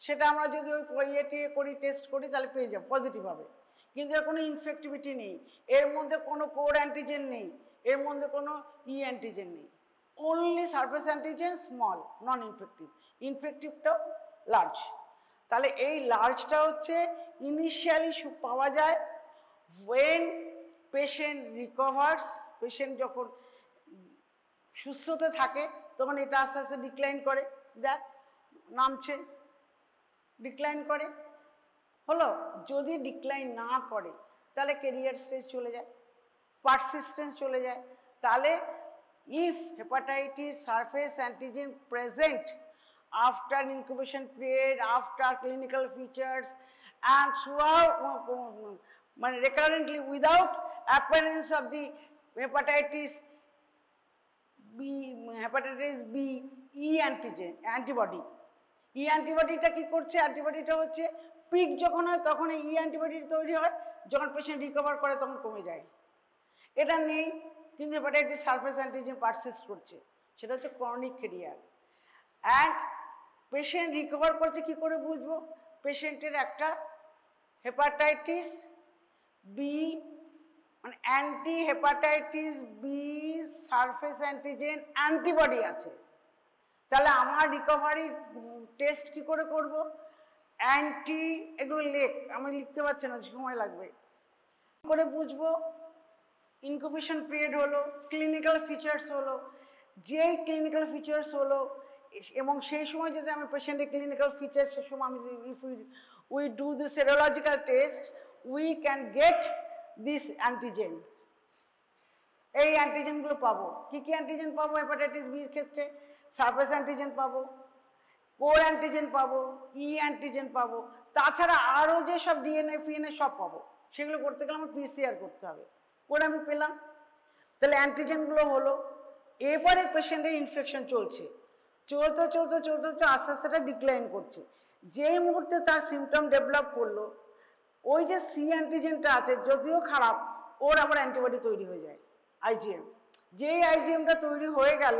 সেটা আমরা যদি ওই ইয়েটি করি, টেস্ট করি, তাহলে পেয়ে যাবো পজিটিভ হবে, কিন্তু এর কোনো ইনফেক্টিভিটি নেই, এর মধ্যে কোনো কোর অ্যান্টিজেন নেই, এর মধ্যে কোনো অ্যান্টিজেন নেই, অনলি সারফেস অ্যান্টিজেন স্মল, নন ইনফেক্টিভ, ইনফেক্টিভটাও লার্জ। তাহলে এই লার্জটা হচ্ছে ইনিশিয়ালি পাওয়া যায় ওয়েন পেশেন্ট রিকভার্স, পেশেন্ট যখন সুস্থতে থাকে তখন এটা আস্তে আস্তে ডিক্লাইন করে, দেখ নামছে, ডিক্লাইন করে, হলো। যদি ডিক্লাইন না করে তাহলে ক্যারিয়ার স্টেজ চলে যায়, পারসিস্টেন্স চলে যায়। তাহলে if hepatitis surface antigen present after incubation period, after clinical features, and throughout recurrently without appearance of the hepatitis B E antigen antibody. E অ্যান্টিবডিটা কি করছে? অ্যান্টিবডিটা হচ্ছে পিক যখন হয় তখন এই অ্যান্টিবডি তৈরি হয়, যখন পেশেন্ট রিকভার করে তখন কমে যায়। এটা নেই, কিন্তু হেপাটাইটিস সারফেস অ্যান্টিজেন পারসিস্ট করছে, সেটা হচ্ছে chronic carrier. And patient recover করছে কি করে বুঝবো? পেশেন্টের একটা hepatitis B anti hepatitis B surface antigen antibody আছে। তাহলে আমার রিকভারি টেস্ট কি করে করব? এগুলো আমি লিখতে পারছি না, সময় লাগবে। কি করে বুঝবো? ইনকিউবেশন পিরিয়ড হলো, ক্লিনিক্যাল ফিচার্স হলো, যেই ক্লিনিক্যাল ফিচার্স হলো এবং সেই সময় যদি আমি পেশেন্টের ক্লিনিক্যাল ফিচার, সে সময় আমি if we do the serological test, we can get this antigen. এই অ্যান্টিজেনগুলো পাবো। কি কি অ্যান্টিজেন পাবো হেপাটাইটিস বির ক্ষেত্রে? সারফেস অ্যান্টিজেন পাবো, কোর অ্যান্টিজেন পাবো, অ্যান্টিজেন পাবো, তাছাড়া আরও যে সব ডিএনএ ফিএনএ সব পাবো। সেগুলো করতে গেলে আমার PCR করতে হবে, করে আমি পেলাম। তাহলে অ্যান্টিজেনগুলো হলো। এবারে পেশেন্টের ইনফেকশন চলছে, চলতে চলতে চলতে চলতে আস্তে আস্তে ডিক্লাইন করছে। যেই মুহূর্তে তার সিমটম ডেভেলপ করলো, ওই যে সি অ্যান্টিজেনটা আছে যদিও খারাপ, ওর আবার অ্যান্টিবডি তৈরি হয়ে যায়, IgM। যেই IgMটা তৈরি হয়ে গেল,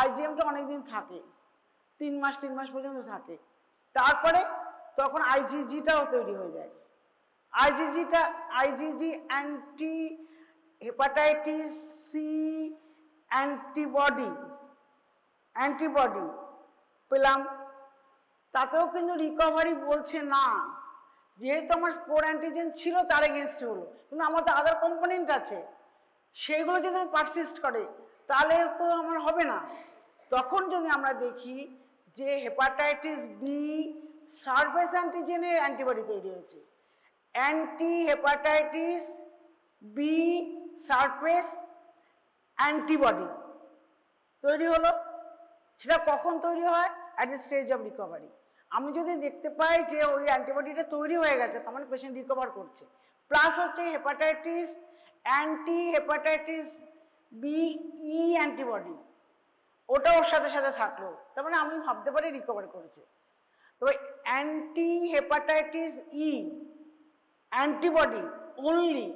IgMটা অনেকদিন থাকে, 3 মাস পর্যন্ত থাকে। তারপরে তখন IgGটাও তৈরি হয়ে যায়। IgG anti hepatitis C antibody পেলাম। তাতেও কিন্তু রিকভারি বলছে না, যেহেতু আমার স্পোর অ্যান্টিজেন ছিল তার এগেনস্টে হলো, কিন্তু আমার তো আদার কম্পোনেন্ট আছে, সেইগুলো যদি আমার পারসিস্ট করে তাহলে তো আমার হবে না। তখন যদি আমরা দেখি যে হেপাটাইটিস বি সারফেস অ্যান্টিজেনের অ্যান্টিবডি তৈরি হয়েছে, anti hepatitis B surface antibody তৈরি হলো। সেটা কখন তৈরি হয়? At the stage of recovery. আমি যদি দেখতে পাই যে ওই অ্যান্টিবডিটা তৈরি হয়ে গেছে, তার মানে পেশেন্ট রিকভার করছে। প্লাস হচ্ছে hepatitis anti hepatitis B antibody, ওটা ওর সাথে সাথে থাকলো, তার মানে আমি ভাবতে পারি রিকভার করেছে। তবে অ্যান্টি হেপাটাইটিস অ্যান্টিবডি অনলি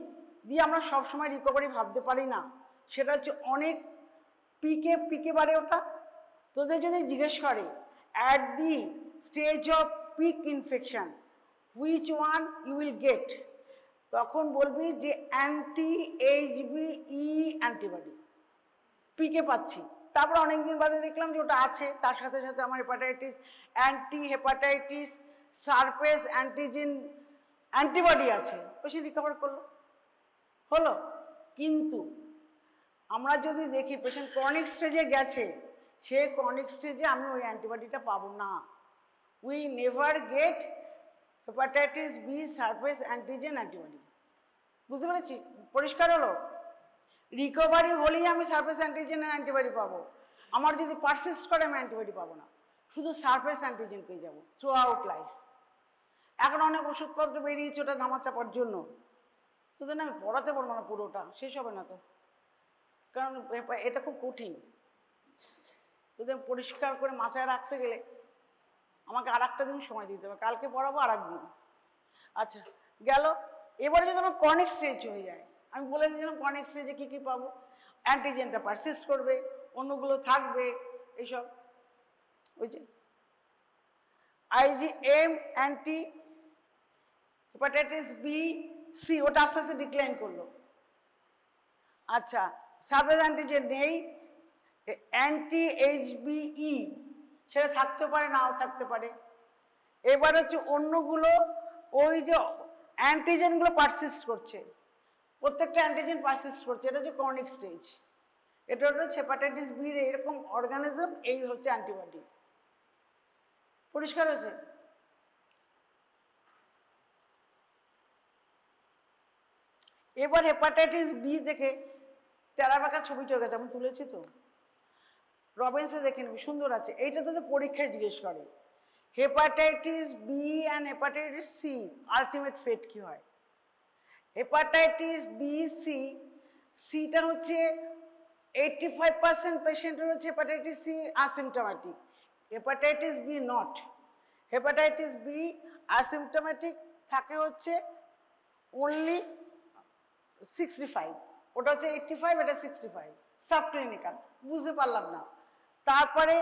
দিয়ে আমরা সবসময় রিকভারি ভাবতে পারি না, সেটা হচ্ছে অনেক পিকে বাড়ে ওটা। তোদের যদি জিজ্ঞেস করে at the stage of peak infection, which one you will get? তখন বলবি যে অ্যান্টি HBE অ্যান্টিবডি পিকে পাচ্ছি। তারপর অনেকদিন বাদে দেখলাম যে ওটা আছে, তার সাথে সাথে আমার hepatitis anti hepatitis surface antigen antibody আছে, পেশেন্ট রিকভার করলো, হলো। কিন্তু আমরা যদি দেখি পেশেন্ট ক্রনিক স্টেজে গেছে, সে ক্রনিক স্টেজে আমি ওই অ্যান্টিবডিটা পাবো না। We never get hepatitis B surface antigen antibody. বুঝতে পেরেছি? পরিষ্কার হলো? রিকভারি হলেই আমি সারফেস অ্যান্টিজেনের অ্যান্টিবডি পাবো। আমার যদি পারসিস্ট করে আমি অ্যান্টিবডি পাবো না, শুধু সারফেস অ্যান্টিজেন পেয়ে যাবো থ্রু আউট লাইফ। এখন অনেক ওষুধপত্র বেরিয়েছে ওটা ধামাচাপার জন্য, তোদের না আমি পড়াতে পারবো না, পুরোটা শেষ হবে না তো, কারণ এটা খুব কঠিন। তোদের পরিষ্কার করে মাথায় রাখতে গেলে আমাকে আর একটা দিন সময় দিতে হবে, কালকে পড়াবো আর একদিন। আচ্ছা গেল। এবারে যদি আমার ক্রনিক স্টেজ হয়ে যায়, আমি বলে দিয়েছিলাম ক্রনিক স্টেজে কী কী পাবো। অ্যান্টিজেনটা পারসিস্ট করবে, অন্যগুলো থাকবে, এইসব ওই যে IgM anti hepatitis B C ওটা আস্তে আস্তে ডিক্লাইন করলো। আচ্ছা সারফেস অ্যান্টিজেন নেই, অ্যান্টি HBE সেটা থাকতে পারে নাও থাকতে পারে। এবার হচ্ছে অন্যগুলো ওই যে অ্যান্টিজেনগুলো পারসিস্ট করছে, প্রত্যেকটা অ্যান্টিজেন পারসিস্ট করছে, এটা হচ্ছে ক্রনিক স্টেজ। এটা হচ্ছে হেপাটাইটিস বির এরকম অর্গানিজম, এই হচ্ছে অ্যান্টিবডি। পরিষ্কার হয়েছে? এবার হেপাটাইটিস বি থেকে টেরাবাকা ছবিটা গেছে, আমি তুলেছি তো, রবিনসে দেখে নেবে, সুন্দর আছে। এইটা তো পরীক্ষায় জিজ্ঞেস করে, hepatitis B and hepatitis C ultimate fate কি হয়। হেপাটাইটিস বি সি, সিটা হচ্ছে 85% পেশেন্টের হচ্ছে hepatitis C asymptomatic, hepatitis B not. Hepatitis B asymptomatic থাকে হচ্ছে অনলি 65, ওটা হচ্ছে 85, এটা 65, সাবক্লিনিক্যাল। বুঝতে পারলাম না। তারপরে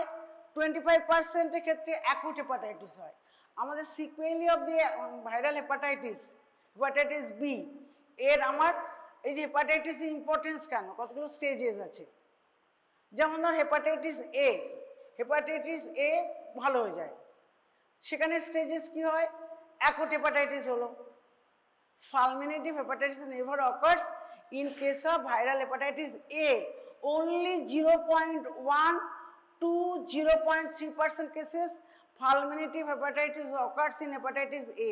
25%-এর ক্ষেত্রে অ্যাকুট হেপাটাইটিস হয়। আমাদের sequelae of the viral hepatitis, hepatitis B এর আমার এই যে হেপাটাইটিস ইম্পর্টেন্স কেন, কতগুলো স্টেজেস আছে। যেমন ধর হেপাটাইটিস এ, হেপাটাইটিস এ ভালো হয়ে যায়, সেখানে স্টেজেস কি হয়, অ্যাকুট হেপাটাইটিস হলো। Fulminative hepatitis never occurs in case of viral hepatitis A. Only 0.1 to 0.3% cases fulminative hepatitis occurs in hepatitis A.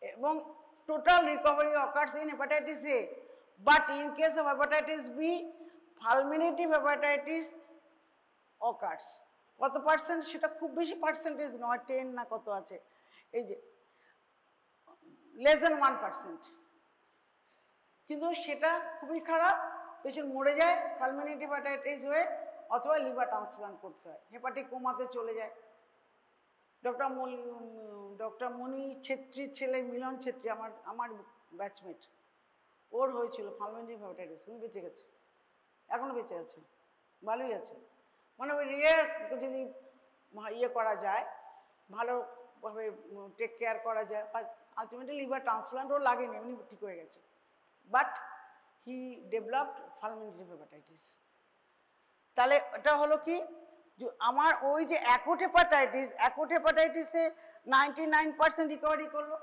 এবং total recovery occurs in hepatitis A. But in case of hepatitis B, fulminative hepatitis occurs. কত percent সেটা খুব বেশি percentage নয়, 10 না কত আছে, এই যে less than 1%, কিন্তু সেটা খুবই খারাপ, পেশেন্ট মরে যায় ফালমিনেটিভ হেপাটাইটিস হয়ে, অথবা লিভার ট্রান্সপ্লান্ট করতে হয়, হেপাটিক কোমাতে চলে যায়। ডক্টর মণি ছেত্রীর ছেলে মিলন ছেত্রী, আমার ব্যাচমেট, ওর হয়েছিল ফালমিনেটিভ হেপাটাইটিস, কিন্তু বেঁচে গেছে, এখনও বেঁচে আছে, ভালোই আছে। মানে ওই রিয়ার যদি ইয়ে করা যায়, ভালোভাবে টেক কেয়ার করা যায়, আলটিমেটলি লিভার ট্রান্সপ্লান্ট ওর লাগেনি, এমনি ঠিক হয়ে গেছে, বাট হি ডেভেলপড ফালমিনেটিভ হেপাটাইটিস। তাহলে এটা হলো কি, আমার ওই যে অ্যাকুট হেপাটাইটিসে 99% রিকভারি করলো।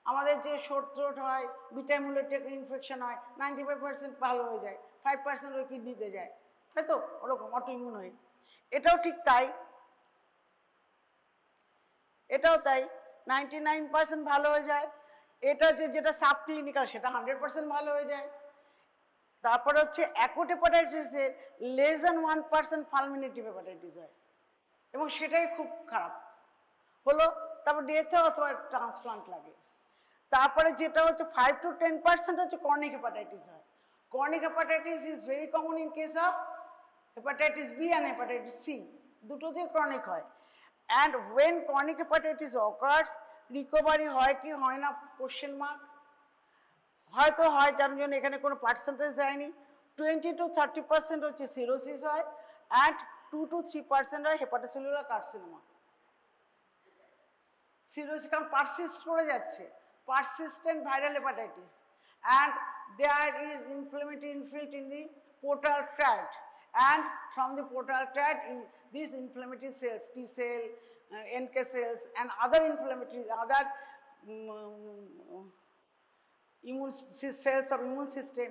আমাদের যে শর্ট থ্রোট হয়, বিটাইমুলেটেড ইনফেকশন হয়, 95% ভালো হয়ে যায়, 5% ওই কিডনিতে যায়, তাই তো, ওরকম অটো ইমিউন হয়ে। এটাও ঠিক তাই, এটাও তাই, 99% ভালো হয়ে যায়। এটা যেটা সাব ক্লিনিক্যাল সেটা 100% ভালো হয়ে যায়। তারপরে হচ্ছে অ্যাকুট হেপাটাইটিসের less than 1% ফালমিনেটিভ হেপাটাইটিস হয়, এবং সেটাই খুব খারাপ হলো। তারপর ডেথে অথবা ট্রান্সপ্লান্ট লাগে। তারপরে যেটা হচ্ছে 5 to 10% হচ্ছে ক্রনিক হেপাটাইটিস হয়। Chronic hepatitis is very common in case of hepatitis B and hepatitis C, দুটোতেই ক্রনিক হয়। And when chronic hepatitis occurs, recovery হয় কি হয় না কোশ্চেন মার্ক, হয়তো হয়, যার জন্য এখানে কোনো পার্সেন্টেজ যায়নি। 20 to 30% হচ্ছে সিরোসিস হয়, অ্যান্ড 2 to 3% হয় হেপাটোসেলুলার কার্সিনোমা। সিরোসিস কারণ পারসিস্ট করে যাচ্ছে, persistent viral hepatitis, and there is inflammatory infiltrate in the portal tract, and from the portal tract these inflammatory cells, T cell, NK cells and other inflammatory immune cells of immune system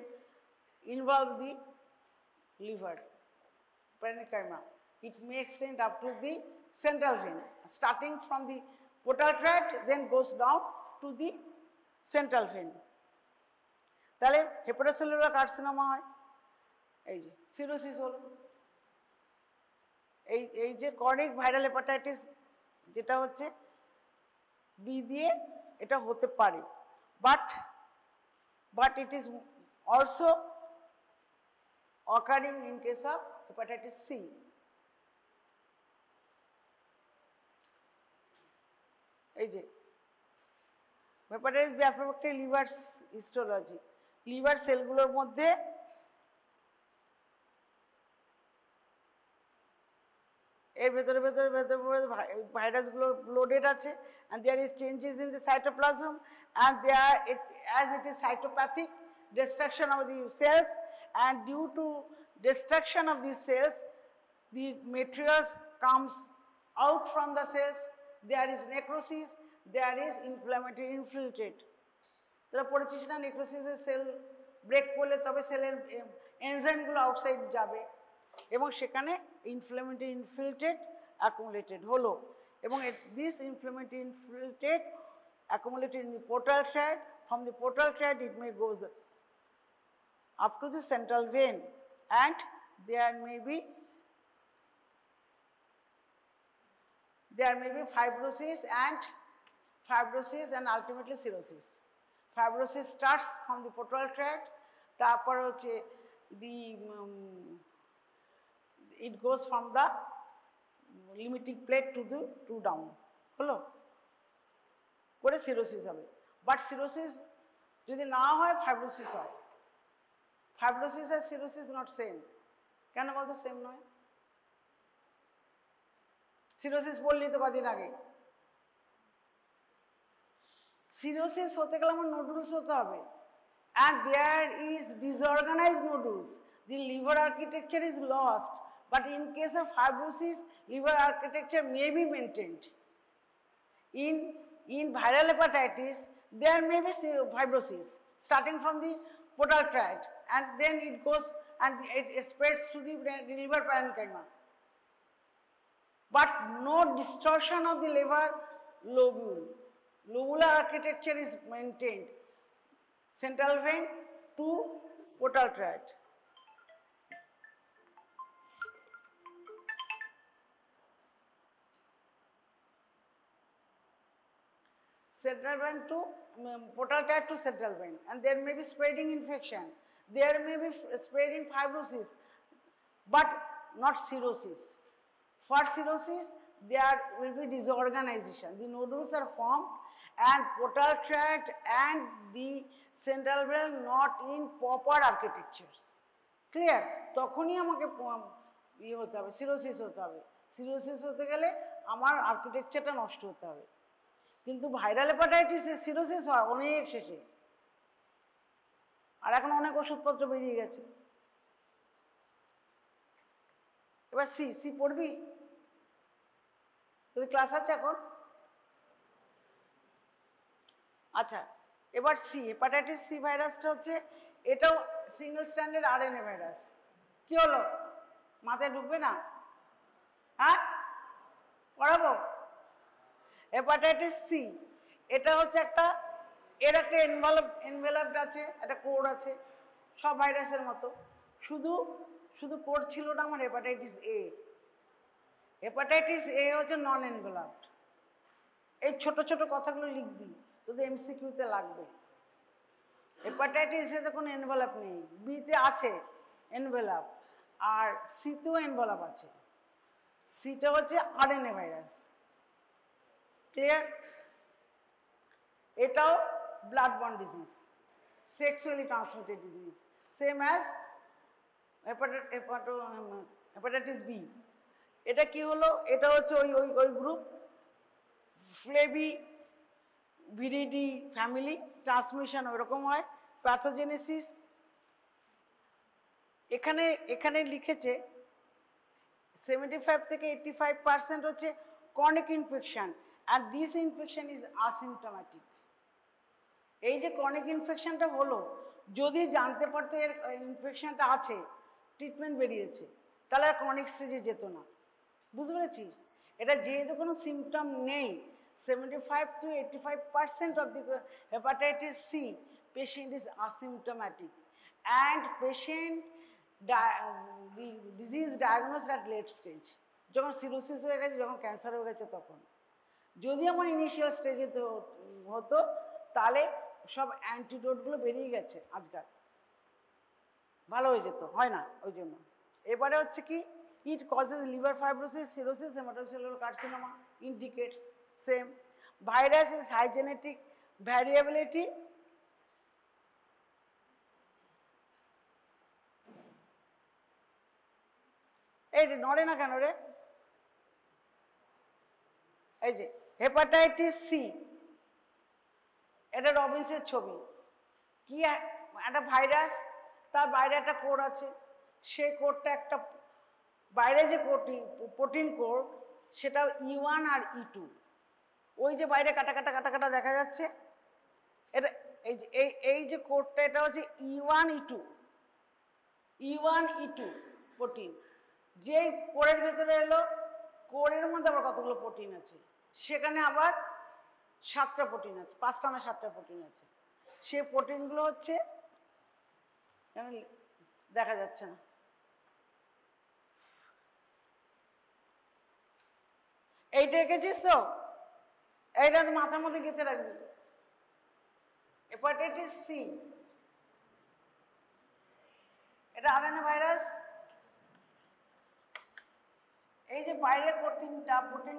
involve the liver parenchyma. It may extend up to the central vein, starting from the portal tract, then goes down to the central vein. তাহলে hepatocellular carcinoma হয়, এই যে cirrhosis হলো। এই যে chronic viral hepatitis যেটা হচ্ছে B দিয়ে এটা হতে পারে, but it is also occurring in case of hepatitis C. এই যে হেপাটাইটিস বি অ্যাফেক্টে লিভার হিস্টোলজি, লিভার সেলগুলোর মধ্যে এর ভেতরে ভাইরাসগুলো লোডেড আছে, and there is changes in the cytoplasm, and as it is cytopathic destruction of the cells, and due to destruction of these cells the materials comes out from the cells, there is necrosis, there is inflammatory infiltrate. তোরা পড়েছিস না নেক্রোসিসের sell break করলে তবে সেলের এনজাইমগুলো outside যাবে এবং সেখানে inflammatory infiltrate accumulated হলো, এবং this inflammatory infiltrate accumulated in the portal tract, from the portal tract it May goes up to the central vein, and there may be fibrosis and ultimately cirrhosis. Fibrosis starts from the portal tract, তারপর হচ্ছে it goes from the limiting plate to down হলো করে cirrhosis হবে। But cirrhosis যদি না হয় fibrosis হয়। Fibrosis আর সিরোসিস নট সেম। কেন বলতো সেম নয়? সিরোসিস বললি তো কদিন আগে, সিরোসিস হতে গেলে আমার নোডুলস হতে হবে, and there is disorganized nodules, the liver architecture is lost, but in case of fibrosis liver architecture may be maintained. In viral hepatitis there may be fibrosis starting from the portal tract, and then it goes and it spreads to the liver parenchyma, but no distortion of the liver lobule. Lobular architecture is maintained, central vein to portal tract. Central vein to portal tract to central vein, and there may be spreading infection, there may be spreading fibrosis, but not cirrhosis. For cirrhosis there will be disorganization, the nodules are formed and portal tract and the central vein not in proper architectures. Clear? তখনই আমাকে ইয়ে হতে হবে, cirrhosis হতে হবে। Cirrhosis হতে গেলে আমার আর্কিটেকচারটা নষ্ট হতে হবে। কিন্তু ভাইরাল হেপাটাইটিসে সিরোসিস হয় অনেক শেষে, আর এখন অনেক ওষুধপত্র বেরিয়ে গেছে। এবার সি পড়বি? তোর ক্লাস আছে এখন? আচ্ছা, এবার সি হেপাটাইটিস সি ভাইরাসটা হচ্ছে, এটাও সিঙ্গেল স্ট্যান্ডার্ড আরএনএ ভাইরাস। কি হলো, মাথায় ঢুকবে না? হ্যাঁ, পড়াবো? হেপাটাইটিস সি এটা হচ্ছে একটা, এর একটা এনভেলপড আছে, একটা কোড আছে সব ভাইরাসের মতো, শুধু কোড ছিল না আমার হেপাটাইটিস এ। হেপাটাইটিস এ হচ্ছে নন এনভেলপড। এই ছোট ছোট কথাগুলো লিখবি, তোদের এমসিকিউতে লাগবে। হেপাটাইটিস এতে কোনো এনভেলপ নেই, বিতে আছে এনভেলপ, আর সিতেও এনভেলপ আছে। সিটা হচ্ছে আরএনএ ভাইরাস। ক্লিয়ার? এটাও blood borne disease, sexually transmitted disease, same as hepatitis B. এটা কি হলো, এটা হচ্ছে ওই ওই ওই group Flaviviridae family, transmission ওইরকম হয়, প্যাথোজেনেসিস। এখানে এখানে লিখেছে 75 থেকে 85% হচ্ছে chronic infection and this infection is asymptomatic। এই যে chronic infectionটা হলো, যদি জানতে পারতো এর ইনফেকশনটা আছে, ট্রিটমেন্ট বেরিয়েছে, তাহলে আর ক্রনিক স্টেজে যেত না। বুঝতে পেরেছিস? এটা যেহেতু কোনো সিমটম নেই, 75 to 85% of the hepatitis C patient is asymptomatic and patient the disease diagnosed at late stage, যখন সিরোসিস হয়ে গেছে, যখন ক্যান্সার হয়ে গেছে তখন। যদি আমার ইনিশিয়াল স্টেজে হতো তাহলে সব অ্যান্টিডোটগুলো বেরিয়ে গেছে, আজকাল ভালো হয়ে যেত, হয় না ওই জন্য। এবারে হচ্ছে কি, it causes liver fibrosis, cirrhosis, hepatocellular carcinoma, indicates same. Virus is high genetic variability. এই নড়ে না কেন রে? এই যে হেপাটাইটিস সি, এটা রবিন্সের ছবি। কি একটা ভাইরাস, তার বাইরে একটা কোড আছে, সেই কোডটা একটা বাইরে যে প্রোটিন কোড, সেটা E1 আর E2। ওই যে বাইরে কাটা কাটা কাটা কাটা দেখা যাচ্ছে, এটা এই যে এই যে কোডটা, এটা হচ্ছে E1 E2 প্রোটিন। যে কোরের ভেতরে এলো, কোরের মধ্যে আবার কতগুলো প্রোটিন আছে, সেখানে আবার 7টা প্রোটিন আছে, 5টা না 7টা প্রোটিন আছে। সেই প্রোটিনগুলো হচ্ছে, দেখা যাচ্ছে না, এইটা এঁকেছিস তো, এইটা তো মাথার মধ্যে গেঁথে রাখবি। হেপাটাইটিস সি, এটা আরএনএ ভাইরাস। এই যে বাইরে প্রোটিনটা, প্রোটিন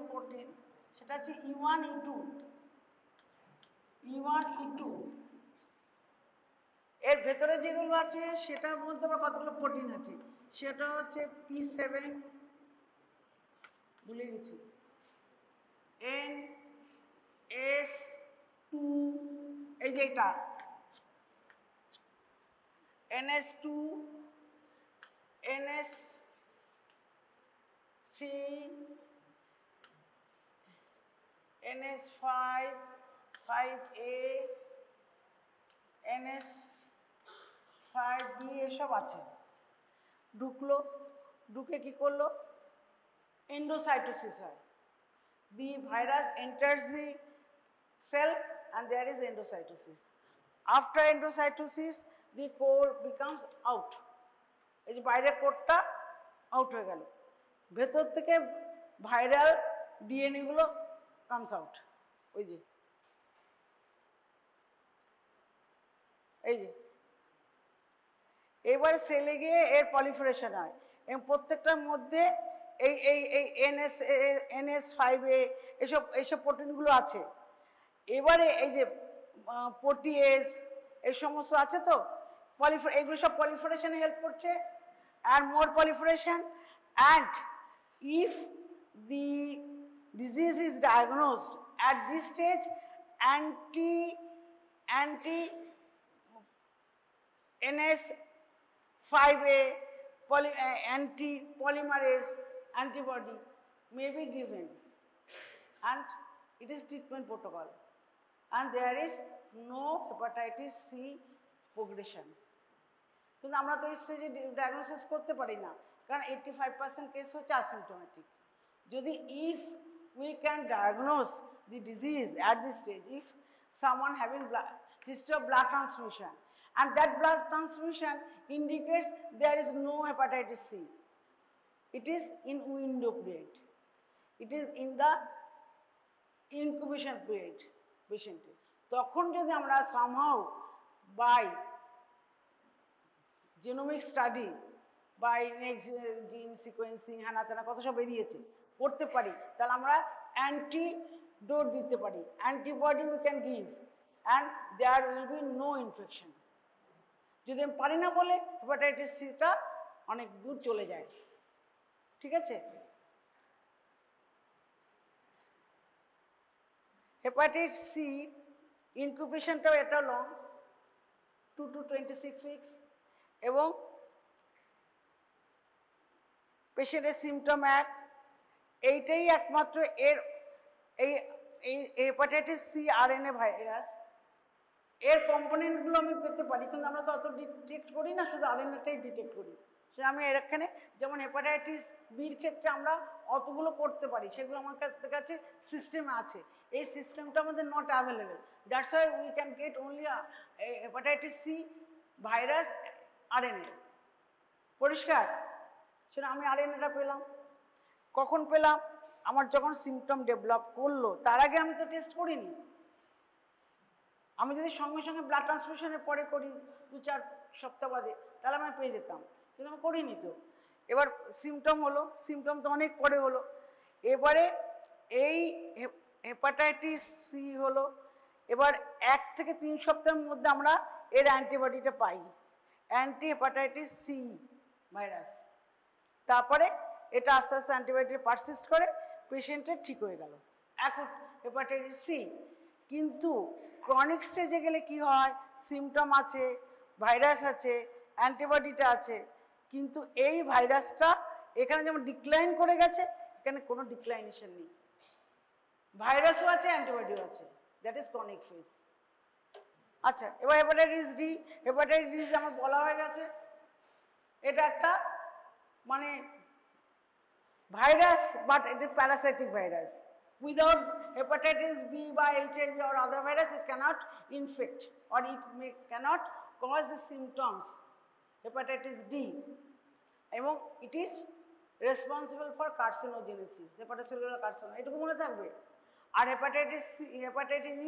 সেটা হচ্ছে E1 E2। এর ভেতরে যেগুলো আছে সেটার মধ্যে আবার কতগুলো প্রোটিন আছে, সেটা হচ্ছে P7, ভুলে গেছি, NS2, এই যে এটা NS2, NS3, NS5, 5A, NS5B, এসব আছে। ঢুকলো, ঢুকে কি করলো, এন্ডোসাইটোসিস হয়। The virus enters the cell and there is endocytosis. After endocytosis, the core becomes out. এই যে বাইরের কোরটা আউট হয়ে গেল, ভেতর থেকে ভাইরাল ডিএনএ গুলো কামস আউট। ওই যে এই যে এবার সেলে গিয়ে এর পলিফারেশন হয়, এবং প্রত্যেকটার মধ্যে এই এই এই NS5A এইসব প্রোটিনগুলো আছে। এবারে এই যে প্রোটিয়েজ এই সমস্ত আছে, তো এগুলো সব পলিফারেশনে হেল্প করছে, and more proliferation, and if the disease is diagnosed at this stage, anti NS5A anti-polymerase antibody may be given, and it is treatment protocol, and there is no hepatitis C progression. কিন্তু আমরা তো এই স্টেজে diagnosis করতে পারি না, কারণ 85% case হচ্ছে অ্যাসিম্পটোমেটিক। যদি if we can diagnose the disease at this stage, if someone having history of blood transmission and that blood transfusion indicates there is no hepatitis C, it is in window period, it is in the incubation period patient। তখন যদি আমরা somehow by genomic study, by next gene sequencing, হ্যানা তেনা কত সব বেরিয়েছে, করতে পারি, তাহলে আমরা অ্যান্টিডোট দিতে পারি, antibody we can give, and there will be no infection. যদি আমি পারি না বলে হেপাটাইটিস সিটা অনেক দূর চলে যায়। ঠিক আছে, হেপাটাইটিস সি ইনকিউবেশনটাও এটা লং 2 to 26 উইকস, এবং পেশেন্টের সিমটম এক। এইটাই একমাত্র এর এই হেপাটাইটিস সি আরএনএ ভাইরাস, এর কম্পোনেন্টগুলো আমি পেতে পারি, কিন্তু আমরা তো অত ডিটেক্ট করি না, শুধু আরএনএটাই ডিটেক্ট করি। সে আমি এখানে যেমন হেপাটাইটিস বির ক্ষেত্রে আমরা অতগুলো করতে পারি, সেগুলো আমার কাছে সিস্টেমে আছে। এই সিস্টেমটা আমাদের not available, that's why we can get only hepatitis C virus RNA. পরিষ্কার? সেটা আমি আরএনএটা পেলাম কখন পেলাম? আমার যখন সিমটম ডেভেলপ করলো, তার আগে আমি তো টেস্ট করিনি। আমি যদি সঙ্গে সঙ্গে ব্লাড ট্রান্সফিউশনের পরে করি 2-4 সপ্তাহ বাদে, তাহলে আমি পেয়ে যেতাম, কিন্তু আমি করিনি তো। এবার সিমটম হলো, সিমটম তো অনেক পরে হলো। এবারে এই হেপাটাইটিস সি হলো, এবার 1 থেকে 3 সপ্তাহের মধ্যে আমরা এর অ্যান্টিবডিটা পাই, অ্যান্টি হেপাটাইটিস সি ভাইরাস। তারপরে এটা আস্তে আস্তে অ্যান্টিবায়োটিক পারসিস্ট করে, পেশেন্টের ঠিক হয়ে গেল এখন হেপাটাইটিস সি। কিন্তু ক্রনিক স্টেজে গেলে কি হয়? সিমটম আছে, ভাইরাস আছে, অ্যান্টিবডিটা আছে, কিন্তু এই ভাইরাসটা এখানে যেমন ডিক্লাইন করে গেছে, এখানে কোনো ডিক্লাইনেশন নেই। ভাইরাসও আছে, অ্যান্টিবডিও আছে, দ্যাট ইজ ক্রনিক ফেজ। আচ্ছা, এবার হেপাটাইটিস ডি। হেপাটাইটিস আমার বলা হয়ে গেছে, এটা একটা মানে virus, but it is parasitic virus. Without hepatitis B by HIV or other virus, it cannot infect or cannot cause the symptoms. Hepatitis D, এবং it is responsible for carcinogenesis, hepatocellular carcinoma, এটুকু মনে থাকবে। আর hepatitis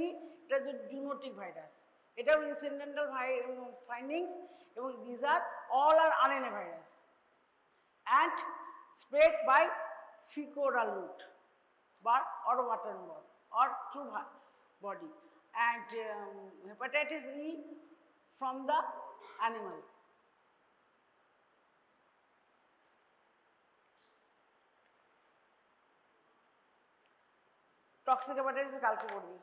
E, এটা যে zoonotic virus, এটাও incidental findings, এবং these are all are RNA virus and spread by fecal route or waterborne or through body, and hepatitis E from the animal. Toxic hepatitis কালকে করবি,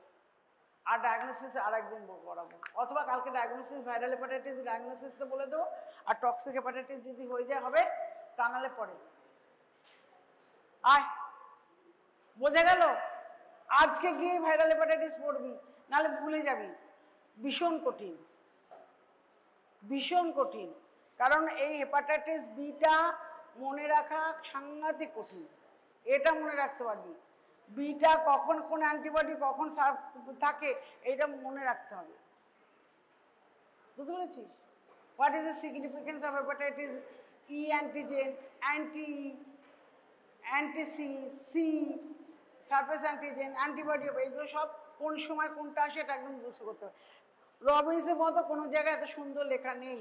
আর diagnosis আর একদিন করাবো, অথবা কালকে ডায়াগনোসিস ভাইরাল হেপাটাইটিস ডায়াগনোসিসটা বলে দেবো, আর টক্সিক হেপাটাইটিস যদি হয়ে যায় হবে, তা নাহলে পরে। আয়, বোঝা গেল? আজকে গিয়ে ভাইরাল হেপাটাইটিস পড়বি, নাহলে ভুলে যাবি। ভীষণ কঠিন, ভীষণ কঠিন, কারণ এই হেপাটাইটিস বিটা মনে রাখা সাংঘাতিক কঠিন। এটা মনে রাখতে পারবি, বিটা কখন কোন অ্যান্টিবডি কখন থাকে, এইটা মনে রাখতে হবে। বুঝতে পেরেছিস? What is the significance of hepatitis E antigen, anti C, C, surface antigen, antibody, এইগুলো সব কোন সময় কোনটা আসে এটা একদম বুঝতে করতে হবে। রবিন্সের মতো কোনো জায়গায় এত সুন্দর লেখা নেই।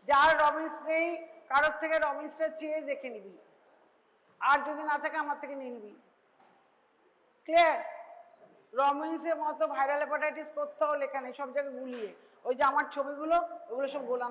যার রবিন্স নেই, কারোর থেকে রবিন্সটা চেয়ে দেখে নিবি, আর যদি না থাকে আমার থেকে নিয়ে নিবি। ক্লিয়ার? রবিন্সের মতো ভাইরাল হেপাটাইটিস কোথাও লেখা নেই, সব জায়গায় গুলিয়ে, ওই যে আমার ছবিগুলো, ওগুলো সব গোলানো।